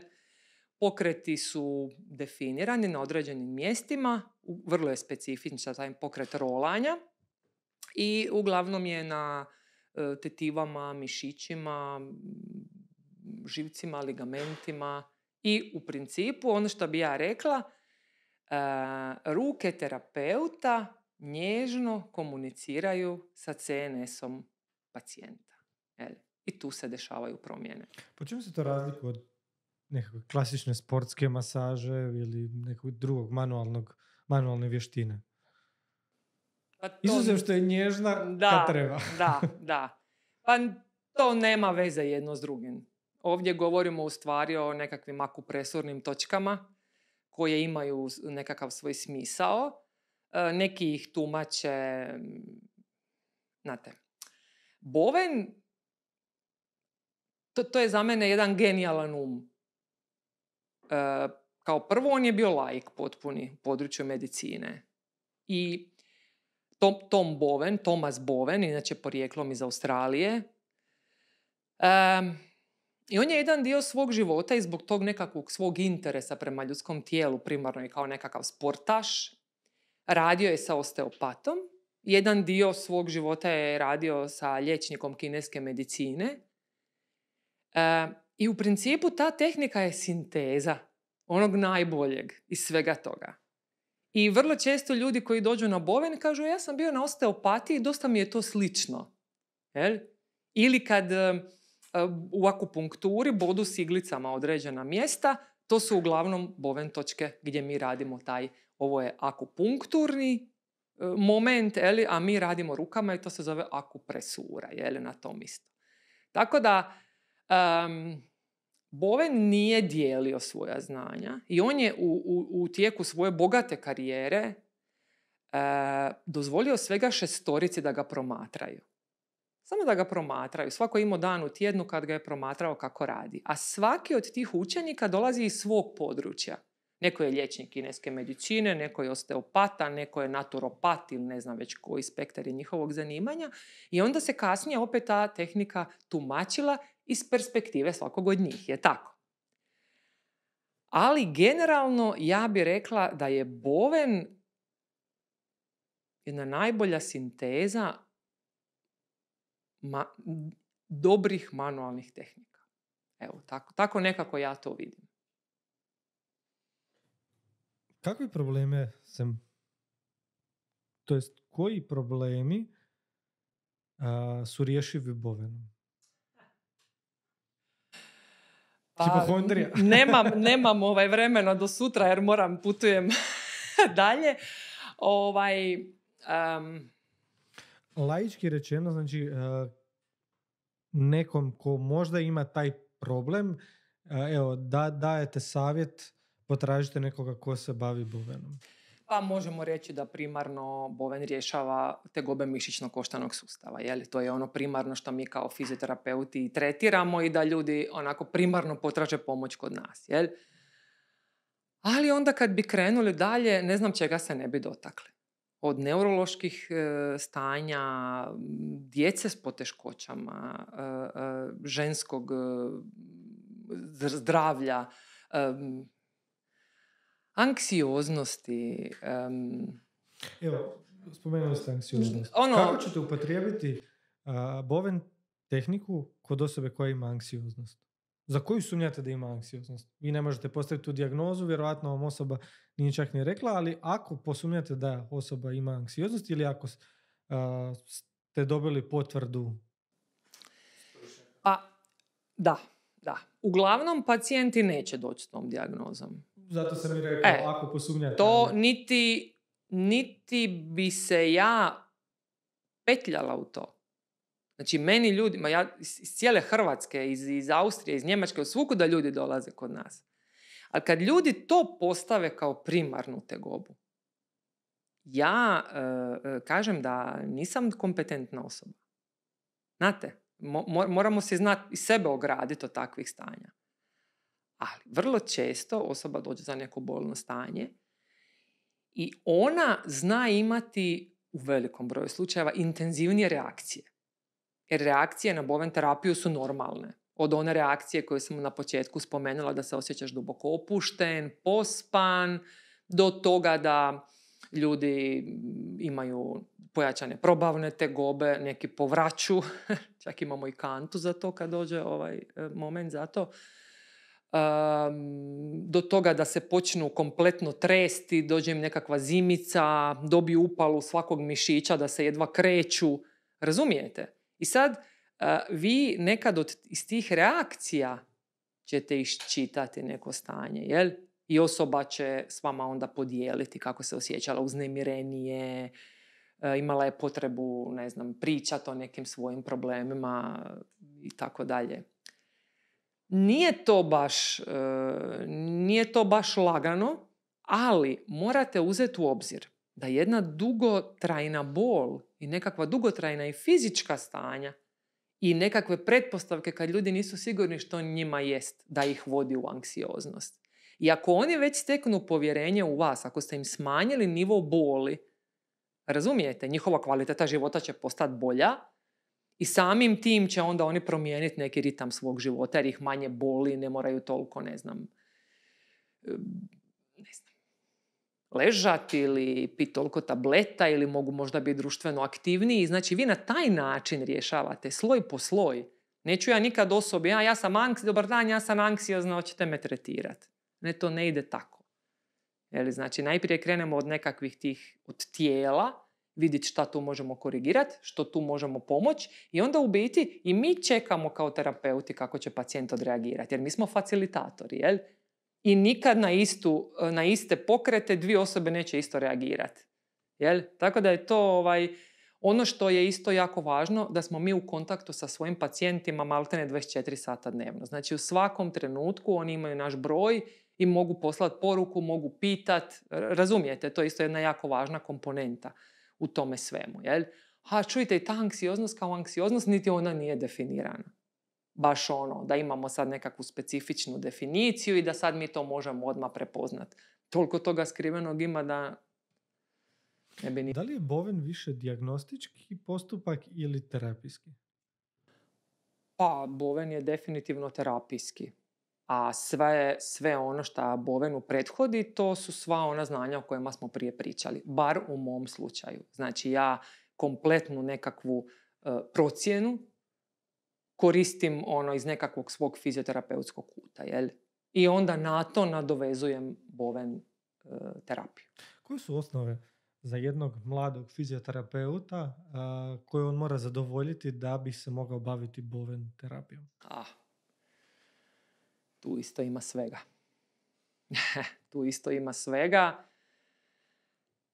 [SPEAKER 1] Pokreti su definirani na određenim mjestima, vrlo je specifičan taj pokret rolanja i uglavnom je na tetivama, mišićima, živcima, ligamentima i u principu, ono što bi ja rekla, ruke terapeuta nježno komuniciraju sa CNS-om pacijenta. I tu se dešavaju promjene.
[SPEAKER 2] Po čemu se to razlikuje od nekakve klasične sportske masaže ili nekog drugog manualne vještine? Izuzev što je nježna kad treba.
[SPEAKER 1] Da. Pa to nema veze jedno s drugim. Ovdje govorimo u stvari o nekakvim akupresurnim točkama koje imaju nekakav svoj smisao. Neki ih tumače, znate, boven, to je za mene jedan genijalan um. Kao prvo, on je bio laik potpuni u području medicine. I Thomas Boven, inače porijeklom iz Australije, i on je jedan dio svog života i zbog tog nekakvog svog interesa prema ljudskom tijelu, primarno je kao nekakav sportaš, radio je sa osteopatom. Jedan dio svog života je radio sa liječnikom kineske medicine. I u principu ta tehnika je sinteza onog najboljeg iz svega toga. I vrlo često ljudi koji dođu na boven kažu, ja sam bio na osteopatiji, dosta mi je to slično. Jel? Ili kad u akupunkturi bodu s iglicama određena mjesta, to su uglavnom boven točke gdje mi radimo ovo je akupunkturni moment, a mi radimo rukama i to se zove akupresura, na tom isto. Tako da Boven nije dijelio svoja znanja i on je u tijeku svoje bogate karijere dozvolio svega 6 da ga promatraju. Samo da ga promatraju. Svako je imao dan u tjednu kad ga je promatrao kako radi. A svaki od tih učenika dolazi iz svog područja. Neko je liječnik kineske medicine, neko je osteopata, neko je naturopat ili ne znam već koji spektar je njihovog zanimanja. I onda se kasnije opet ta tehnika tumačila iz perspektive svakog od njih. Je tako? Ali generalno ja bih rekla da je boven jedna najbolja sinteza dobrih manualnih tehnika. Evo, tako nekako ja to vidim.
[SPEAKER 2] Kakvi probleme koji problemi su rješivi bovenom?
[SPEAKER 1] Nemam vremena do sutra jer putujem Dalje,
[SPEAKER 2] Laički rečeno, znači nekom ko možda ima taj problem, evo, dajete savjet, potražite nekoga ko se bavi bovenom.
[SPEAKER 1] pa možemo reći da primarno boven rješava tegobe mišićno-koštanog sustava. To je ono primarno što mi kao fizioterapeuti tretiramo i da ljudi onako primarno potraže pomoć kod nas. Ali onda kad bi krenuli dalje, ne znam čega se ne bi dotakli. Od neuroloških stanja, djece s poteškoćama, ženskog zdravlja, anksioznosti.
[SPEAKER 2] Evo, spomenuli ste anksioznost. Kako ćete upotrijebiti boven tehniku kod osobe koja ima anksioznost? Za koju sumnjate da ima anksioznost? Vi ne možete postaviti tu dijagnozu, vjerojatno vam osoba nije čak ni rekla, ali ako posumnjate da osoba ima anksioznost ili ako ste dobili potvrdu...
[SPEAKER 1] Pa, da. Uglavnom, pacijenti neće doći s tom dijagnozom.
[SPEAKER 2] Zato sam i rekao, ako posumnjate...
[SPEAKER 1] To niti bi se ja petljala u to. Znači, meni ljudi, ja iz cijele Hrvatske, iz Austrije, iz Njemačke, od svukuda ljudi dolaze kod nas. Ali kad ljudi to postave kao primarnu tegobu, ja kažem da nisam kompetentna osoba. Znate, moramo se znati i sebe ograditi od takvih stanja. Ali vrlo često osoba dođe za neko bolno stanje i ona zna imati u velikom broju slučajeva intenzivnije reakcije. Jer reakcije na boven terapiju su normalne. Od one reakcije koje sam na početku spomenula da se osjećaš duboko opušten, pospan, do toga da ljudi imaju pojačane probavne tegobe, neki povraću, čak imamo i kantu za to kad dođe ovaj moment za to. Do toga da se počnu kompletno tresti, dođe im nekakva zimica, dobiju upalu svakog mišića da se jedva kreću. Razumijete? I sad vi nekad iz tih reakcija ćete iščitati neko stanje, jel? I osoba će s vama onda podijeliti kako se osjećala, uznemirenije, imala je potrebu, ne znam, pričati o nekim svojim problemima i tako dalje. Nije to baš lagano, ali morate uzeti u obzir da jedna dugotrajna bol i nekakva dugotrajna i fizička stanja i nekakve pretpostavke kad ljudi nisu sigurni što njima jest, da ih vodi u anksioznost. I ako oni već steknu povjerenje u vas, ako ste im smanjili nivo boli, razumijete, njihova kvaliteta života će postati bolja i samim tim će onda oni promijeniti neki ritam svog života jer ih manje boli, ne moraju toliko, ne znam, ležati ili piti toliko tableta ili mogu možda biti društveno aktivniji. Znači, vi na taj način rješavate sloj po sloj. Neću ja nikad osobi, ja sam dobar dan, ja sam anksiozna, hoćete me tretirati. Ne, to ne ide tako. Znači, najprije krenemo od nekakvih tih, od tijela, vidjeti šta tu možemo korigirati, što tu možemo pomoći i onda u biti i mi čekamo kao terapeuti kako će pacijent odreagirati, jer mi smo facilitatori, jel? I nikad na iste pokrete dvije osobe neće isto reagirati. Jel? Tako da je to ono što je isto jako važno, da smo mi u kontaktu sa svojim pacijentima maltene 24 sata dnevno. Znači u svakom trenutku oni imaju naš broj i mogu poslati poruku, mogu pitati. Razumijete, to je isto jedna jako važna komponenta u tome svemu. Jel? Čujte, i ta anksioznost kao anksioznost niti ona nije definirana. Baš da imamo sad nekakvu specifičnu definiciju i da sad mi to možemo odmah prepoznati. Toliko toga skrivenog ima da ne bi ni...
[SPEAKER 2] Da li je boven više dijagnostički postupak ili terapijski?
[SPEAKER 1] Pa, boven je definitivno terapijski. A sve ono što bovenu prethodi, to su sva ona znanja o kojima smo prije pričali. Bar u mom slučaju. Znači, ja kompletnu nekakvu procjenu koristim iz nekakvog svog fizioterapeutskog kuta, jel? I onda na to nadovezujem boven terapiju.
[SPEAKER 2] Koje su osnove za jednog mladog fizioterapeuta koje on mora zadovoljiti da bi se mogao baviti boven terapijom?
[SPEAKER 1] Tu isto ima svega. Tu isto ima svega.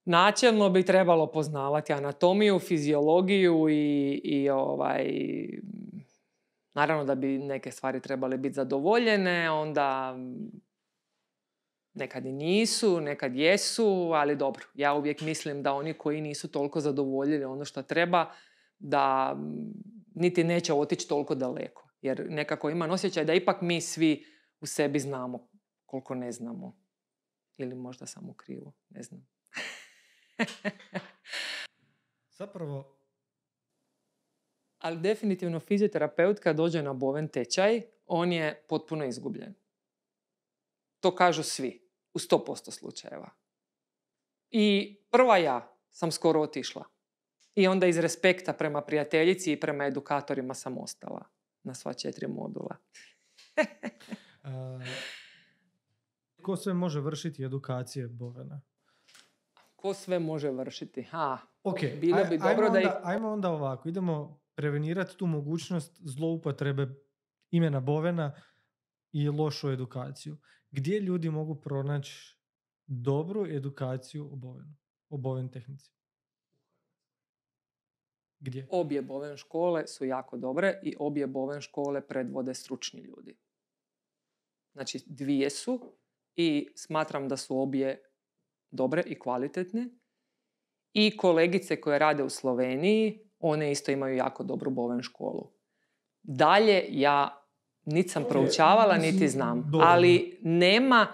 [SPEAKER 1] načelno bi trebalo poznavati anatomiju, fiziologiju i naravno da bi neke stvari trebale biti zadovoljene, onda nekad i nisu, nekad jesu, ali dobro. Ja uvijek mislim da oni koji nisu toliko zadovoljili ono što treba, da niti neće otići toliko daleko. Jer nekako imam osjećaj da ipak mi svi u sebi znamo koliko ne znamo. Ili možda samo krivo, ne znam.
[SPEAKER 2] Zapravo...
[SPEAKER 1] Ali definitivno fizioterapeut kad dođe na boven tečaj, on je potpuno izgubljen. To kažu svi, u 100% slučajeva. I prva ja sam skoro otišla. I onda iz respekta prema prijateljici i prema edukatorima sam ostala na sva 4 modula.
[SPEAKER 2] Ko sve može vršiti edukacije bovena?
[SPEAKER 1] Ko sve može vršiti?
[SPEAKER 2] Okay.
[SPEAKER 1] Bilo bi dobro
[SPEAKER 2] Ajmo onda ovako. Idemo prevenirati tu mogućnost zloupotrebe imena bovena i lošu edukaciju. Gdje ljudi mogu pronaći dobru edukaciju o bovenu? O boven tehnici? Gdje?
[SPEAKER 1] Obje boven škole su jako dobre i obje boven škole predvode stručni ljudi. Znači, 2 su i smatram da su obje dobre i kvalitetne. I kolegice koje rade u Sloveniji, one isto imaju jako dobru boven školu. Dalje, ja niti sam proučavala, niti znam.
[SPEAKER 2] Dobro.
[SPEAKER 1] Ali nema,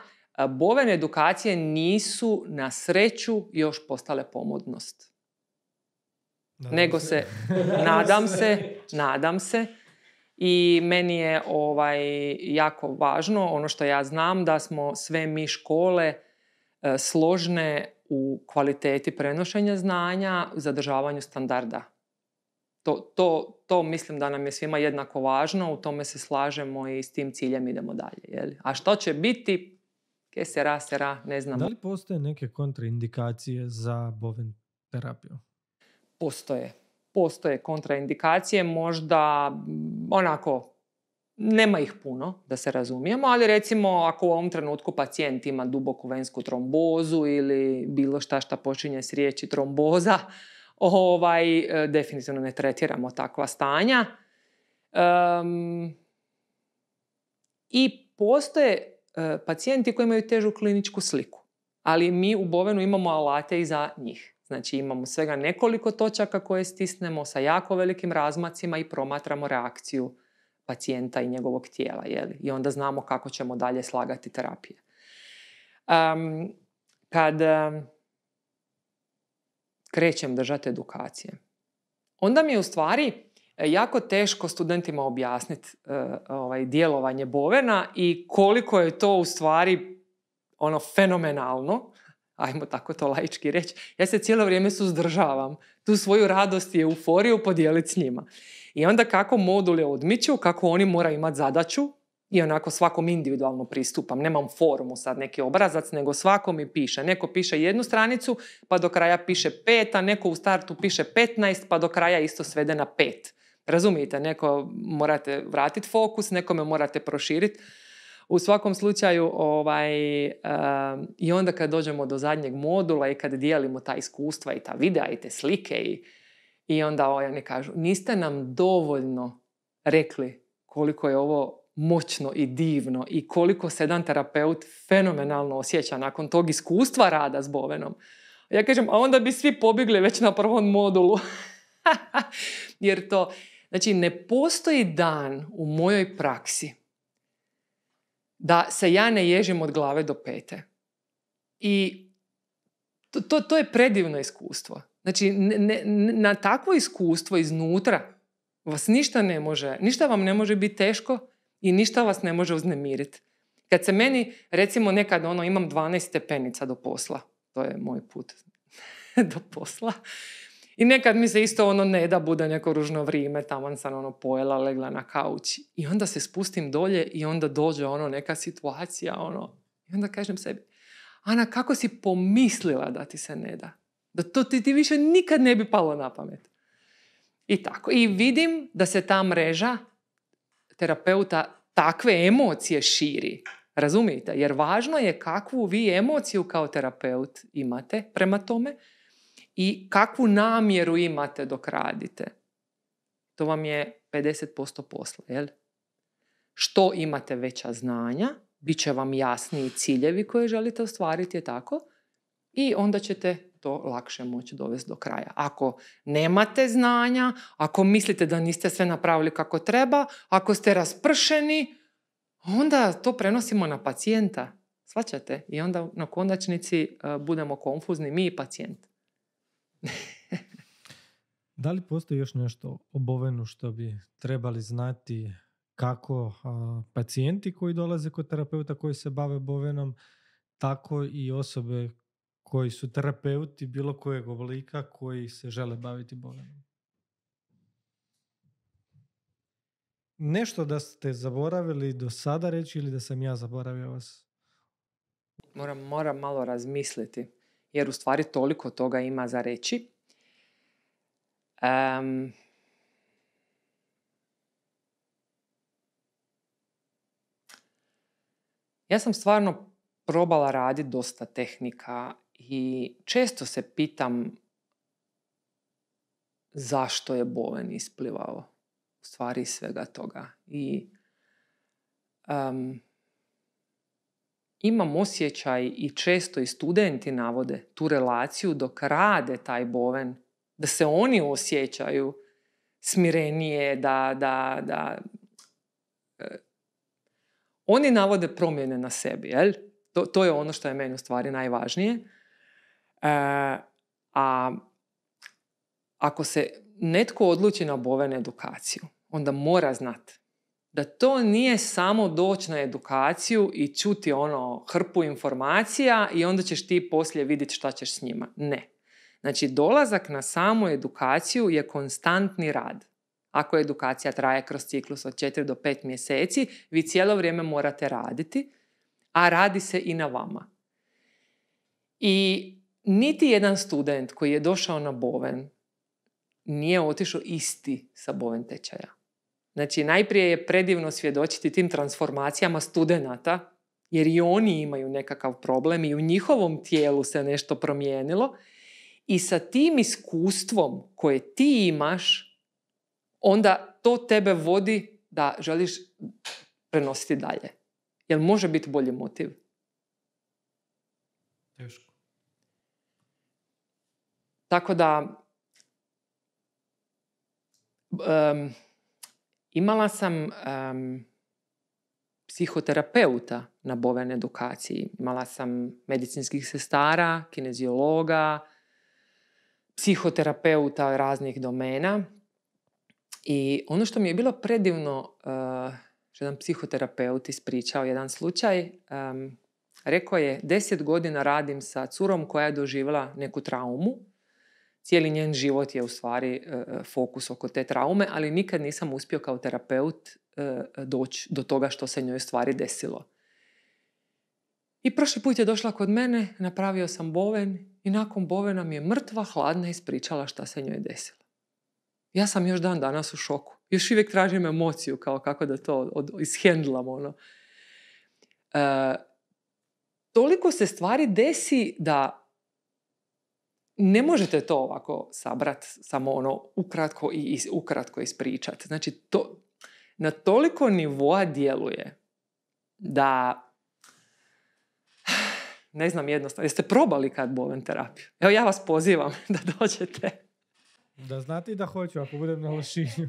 [SPEAKER 1] boven edukacije nisu na sreću još postale pomodnost. Nego se, nadam se. I meni je jako važno, ono što ja znam, da smo sve mi škole složne u kvaliteti prenošenja znanja, u zadržavanju standarda. To mislim da nam je svima jednako važno, u tome se slažemo i s tim ciljem idemo dalje. Jeli? A što će biti, ke sera, ne znam.
[SPEAKER 2] Da li postoje neke kontraindikacije za boven terapiju?
[SPEAKER 1] Postoje kontraindikacije, možda onako, nema ih puno, da se razumijemo, ali recimo ako u ovom trenutku pacijent ima duboku vensku trombozu ili bilo šta počinje s riječi tromboza, definitivno ne tretiramo takva stanja. I postoje pacijenti koji imaju težu kliničku sliku, ali mi u bovenu imamo alate i za njih. Znači imamo svega nekoliko točaka koje stisnemo sa jako velikim razmacima i promatramo reakciju pacijenta i njegovog tijela. Jeli? I onda znamo kako ćemo dalje slagati terapije. Kad krećem držati edukacije, onda mi je u stvari jako teško studentima objasniti djelovanje bovena i koliko je to u stvari fenomenalno. Ajmo tako to laički reći. Ja se cijelo vrijeme suzdržavam. Tu svoju radost i euforiju podijeliti s njima. I onda kako module odmiču, kako oni moraju imati zadaću i onako svakom individualno pristupam. Nemam formu sad neki obrazac, nego svako mi piše. Neko piše 1 stranicu, pa do kraja piše 5, a neko u startu piše 15, pa do kraja isto svede na 5. Razumijete? Neko morate vratiti fokus, nekome morate proširiti. U svakom slučaju, i onda kad dođemo do zadnjeg modula i kad dijelimo ta iskustva i ta videa i te slike i onda oni kažu, niste nam dovoljno rekli koliko je ovo moćno i divno i koliko se jedan terapeut fenomenalno osjeća nakon tog iskustva rada s bovenom. Ja kažem, a onda bi svi pobjegli već na prvom modulu. Jer to, znači, ne postoji dan u mojoj praksi da se ja ne ježim od glave do pete. I to je predivno iskustvo. Znači, na takvo iskustvo iznutra vas ništa vam ne može biti teško i ništa vas ne može uznemiriti. Kad se meni, recimo nekad imam 12 stepenica do posla. To je moj put do posla. I nekad mi se isto ne da bude neko ružno vrijeme, taman sam pojela, legla na kauč. I onda se spustim dolje i onda dođe neka situacija, i onda kažem sebi, Ana, kako si pomislila da ti se ne da? Da to ti više nikad ne bi palo na pamet. I tako. I vidim da se ta mreža terapeuta takve emocije širi. Razumijete? Jer važno je kakvu vi emociju kao terapeut imate prema tome i kakvu namjeru imate dok radite. To vam je 50% posla, jel? Što imate veća znanja, bit će vam jasniji ciljevi koje želite ostvariti, je tako? I onda ćete to lakše moći dovesti do kraja. Ako nemate znanja, ako mislite da niste sve napravili kako treba, ako ste raspršeni, onda to prenosimo na pacijenta. Shvaćate? I onda na konačnici budemo konfuzni mi i pacijent.
[SPEAKER 2] Da li postoji još nešto o bovenu što bi trebali znati kako pacijenti koji dolaze kod terapeuta koji se bave bovenom, tako i osobe koji su terapeuti bilo kojeg oblika koji se žele baviti bovenom? Nešto da ste zaboravili do sada reći ili da sam ja zaboravio vas?
[SPEAKER 1] Moram malo razmisliti, jer u stvari toliko toga ima za reći. Ja sam stvarno probala raditi dosta tehnika i često se pitam zašto je boven isplivao u stvari iz svega toga. I imam osjećaj i često i studenti navode tu relaciju dok rade taj boven, da se oni osjećaju smirenije, da oni navode promjene na sebi, jel? To je ono što je meni u stvari najvažnije. A ako se netko odluči na boven edukaciju, onda mora znati da to nije samo doći na edukaciju i čuti hrpu informacija i onda ćeš ti poslije vidjeti šta ćeš s njima. Ne. Znači, dolazak na samu edukaciju je konstantni rad. Ako edukacija traje kroz ciklus od 4 do 5 mjeseci, vi cijelo vrijeme morate raditi, a radi se i na vama. I niti jedan student koji je došao na boven nije otišao isti sa boven tečaja. Znači, najprije je predivno svjedočiti tim transformacijama studenata, jer i oni imaju nekakav problem i u njihovom tijelu se nešto promijenilo. I sa tim iskustvom koje ti imaš, onda to tebe vodi da želiš prenositi dalje. Jel može biti bolji motiv?
[SPEAKER 2] Teško.
[SPEAKER 1] Tako da imala sam psihoterapeuta na boven edukaciji. Imala sam medicinskih sestara, kineziologa, psihoterapeuta raznih domena. I ono što mi je bilo predivno, što jedan psihoterapeut ispričao jedan slučaj, rekao je, 10 godina radim sa curom koja je doživjela neku traumu. Cijeli njen život je u stvari fokus oko te traume, ali nikad nisam uspio kao terapeut doći do toga što se njoj u stvari desilo. I prošli put je došla kod mene, napravio sam boven i nakon bovena mi je mrtva hladna ispričala šta se njoj desilo. Ja sam još dan danas u šoku. Još uvijek tražim emociju kao kako da to ishendlam. Toliko se stvari desi da ne možete to ovako sabrat, samo ukratko ispričati. Znači, to na toliko nivoa djeluje da ne znam jednostavno. Jeste probali kad boven terapiju? Evo, ja vas pozivam da dođete.
[SPEAKER 2] Da znate i da hoću ako budem na Lošinju.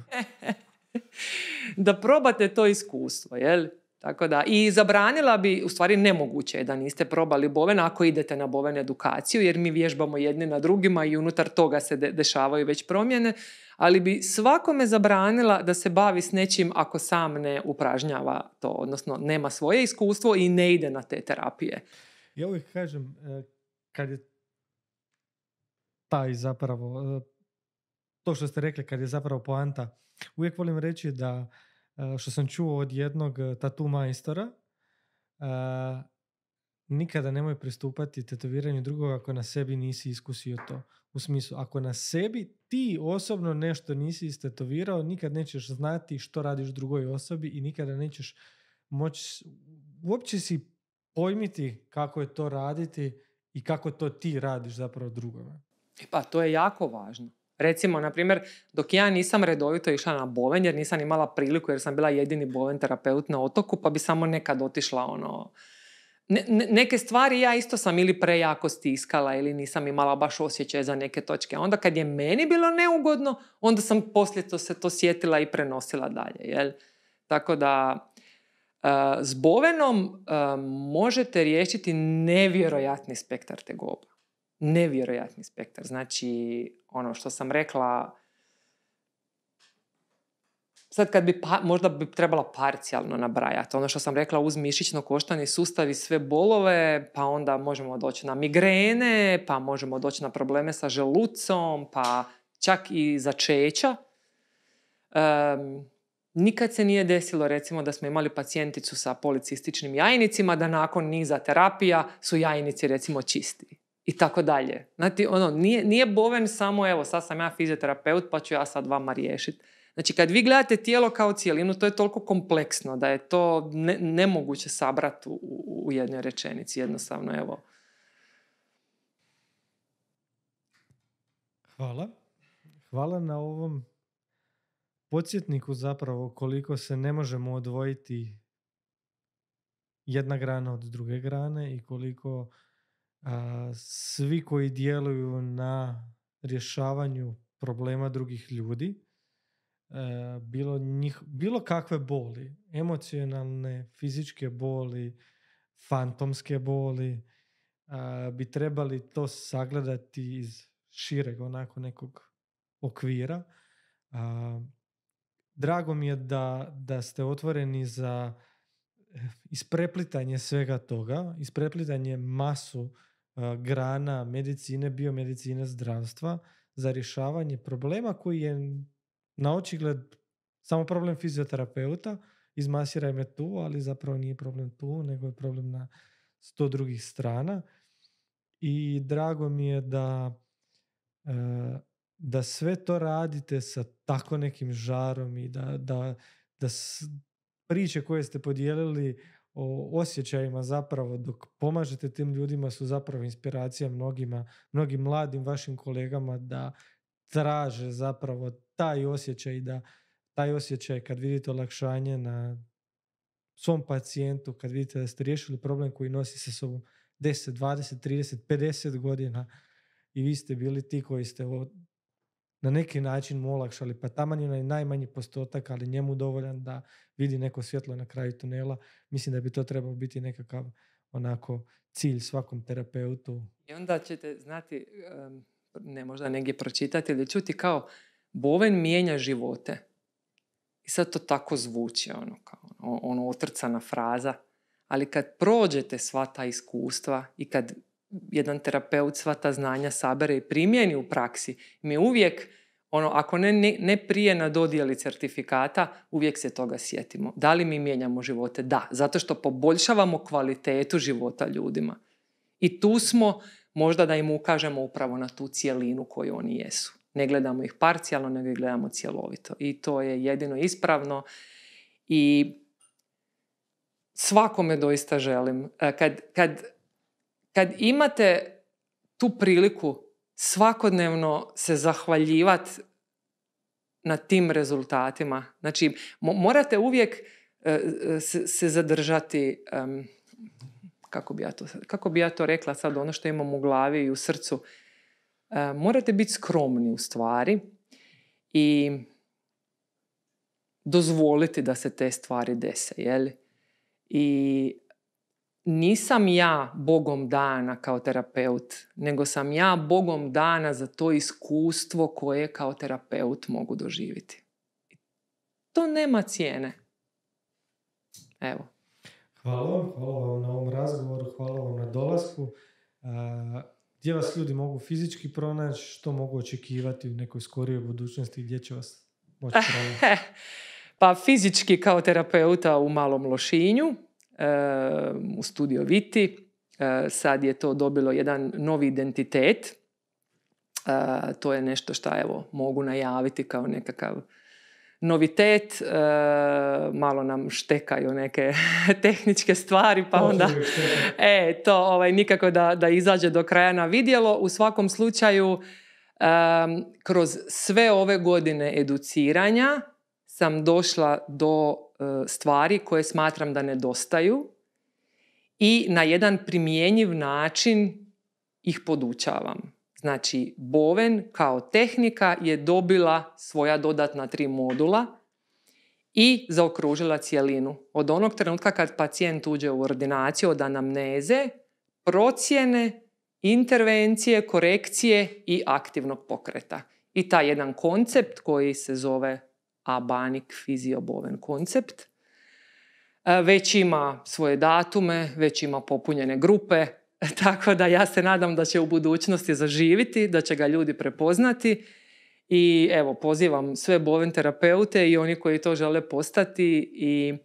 [SPEAKER 1] Da probate to iskustvo, jel? Tako da, i zabranila bi, u stvari nemoguće je da niste probali boven ako idete na boven edukaciju, jer mi vježbamo jedni na drugima i unutar toga se dešavaju već promjene, ali bi svakome zabranila da se bavi s nečim ako sam ne upražnjava to, odnosno nema svoje iskustvo i ne ide na te terapije.
[SPEAKER 2] Ja uvijek kažem, kad je taj zapravo, to što ste rekli, kad je zapravo poanta, uvijek volim reći da, što sam čuo od jednog tatu majstora, nikada nemoj pristupati tetoviranju drugoga ako na sebi nisi iskusio to. U smislu, ako na sebi ti osobno nešto nisi istetovirao, nikad nećeš znati što radiš drugoj osobi i nikada nećeš moći uopće si pojmiti kako je to raditi i kako to ti radiš zapravo drugome.
[SPEAKER 1] Pa to je jako važno. Recimo, na primjer, dok ja nisam redovito išla na boven, jer nisam imala priliku, jer sam bila jedini boven terapeut na otoku, pa bi samo nekad otišla neke stvari ja isto sam ili prejako stiskala ili nisam imala baš osjećaj za neke točke. Onda kad je meni bilo neugodno, onda sam poslije se to sjetila i prenosila dalje. Jel? Tako da s bovenom možete riješiti nevjerojatni spektar tegoba. Nevjerojatni spektar. Znači, ono što sam rekla, sad kad možda bi trebala parcijalno nabrajati. Ono što sam rekla, uz mišićno-koštani sustav i sve bolove, pa onda možemo doći na migrene, pa možemo doći na probleme sa želucom, pa čak i začeća. Nikad se nije desilo, recimo, da smo imali pacijenticu sa policističnim jajnicima, da nakon niza terapija su jajnici, recimo, čisti. I tako dalje. Znači, nije boven samo, evo, sad sam ja fizioterapeut, pa ću ja sad vama riješiti. Znači, kad vi gledate tijelo kao cijelinu, to je toliko kompleksno da je to nemoguće sabrati u jednoj rečenici. Jednostavno, evo.
[SPEAKER 2] Hvala na ovom podsjetniku zapravo koliko se ne možemo odvojiti jedna grana od druge grane i koliko svi koji djeluju na rješavanju problema drugih ljudi, bilo kakve boli, emocionalne, fizičke boli, fantomske boli, bi trebali to sagledati iz šireg onako nekog okvira. Drago mi je da ste otvoreni za ispreplitanje svega toga, ispreplitanje masu grana medicine, biomedicine, zdravstva za rješavanje problema koji je na očigled samo problem fizioterapeuta, izmasiraj me tu, ali zapravo nije problem tu, nego je problem na 100 drugih strana. I drago mi je da sve to radite sa tako nekim žarom i da priče koje ste podijelili o osjećajima zapravo dok pomažete tim ljudima su zapravo inspiracija mnogim mladim vašim kolegama da traže zapravo taj osjećaj, da taj osjećaj kad vidite olakšanje na svom pacijentu, kad vidite da ste riješili problem koji nosi sa sobom 10, 20, 30, 50 godina i vi ste bili ti koji ste na neki način mu olakšali, pa taman je najmanji postotak, ali njemu dovoljan da vidi neko svjetlo na kraju tunela. Mislim da bi to trebao biti nekakav onako cilj svakom terapeutu.
[SPEAKER 1] I onda ćete znati, ne možda negdje pročitati ili čuti kao boven mijenja živote. I sad to tako zvuči, ono otrcana fraza. Ali kad prođete sva ta iskustva i kad jedan terapeut sva ta znanja sabere i primjeni u praksi, mi uvijek, ako ne prije na dodjeli certifikata, uvijek se toga sjetimo. Da li mi mijenjamo živote? Da, zato što poboljšavamo kvalitetu života ljudima. I tu smo možda da im ukažemo upravo na tu cijelinu koju oni jesu. Ne gledamo ih parcijalno, nego ih gledamo cjelovito. I to je jedino ispravno. I svakome doista želim. Kad imate tu priliku svakodnevno se zahvaljivati na tim rezultatima, znači morate uvijek se zadržati, kako bi ja to rekla sad, ono što imam u glavi i u srcu, morate biti skromni u stvari i dozvoliti da se te stvari dese, jel? I nisam ja Bogom dana kao terapeut, nego sam ja Bogom dana za to iskustvo koje kao terapeut mogu doživjeti. To nema cijene. Evo.
[SPEAKER 2] Hvala vam na ovom razgovoru, hvala vam na dolasku. Gdje vas ljudi mogu fizički pronaći, što mogu očekivati u nekoj skorijoj budućnosti, gdje će vas moći pronaći?
[SPEAKER 1] Pa fizički kao terapeuta u Malom Lošinju, u Studio Viti. Sad je to dobilo jedan novi identitet. To je nešto što mogu najaviti kao nekakav novitet, malo nam štekaju neke tehničke stvari, pa onda nikako da izađe do kraja na vidjelo. U svakom slučaju, kroz sve ove godine educiranja sam došla do stvari koje smatram da nedostaju i na jedan primjenjiv način ih podučavam. Znači, Boven kao tehnika je dobila svoja dodatna 3 modula i zaokružila cjelinu. Od onog trenutka kad pacijent uđe u ordinaciju, od anamneze, procjene, intervencije, korekcije i aktivnog pokreta. I taj jedan koncept koji se zove Abanic Physio Boven koncept već ima svoje datume, već ima popunjene grupe, tako da ja se nadam da će u budućnosti zaživiti, da će ga ljudi prepoznati i evo, pozivam sve Boven terapeute i oni koji to žele postati i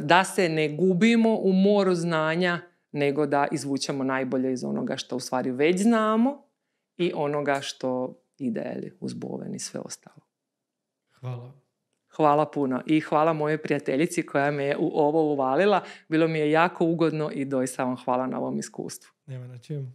[SPEAKER 1] da se ne gubimo u moru znanja, nego da izvučemo najbolje iz onoga što u stvari već znamo i onoga što ide uz Boven i sve ostalo.
[SPEAKER 2] Hvala.
[SPEAKER 1] Hvala puno i hvala mojoj prijateljici koja me je u ovo uvalila. Bilo mi je jako ugodno i doista vam hvala na ovom iskustvu.
[SPEAKER 2] Nema na čemu.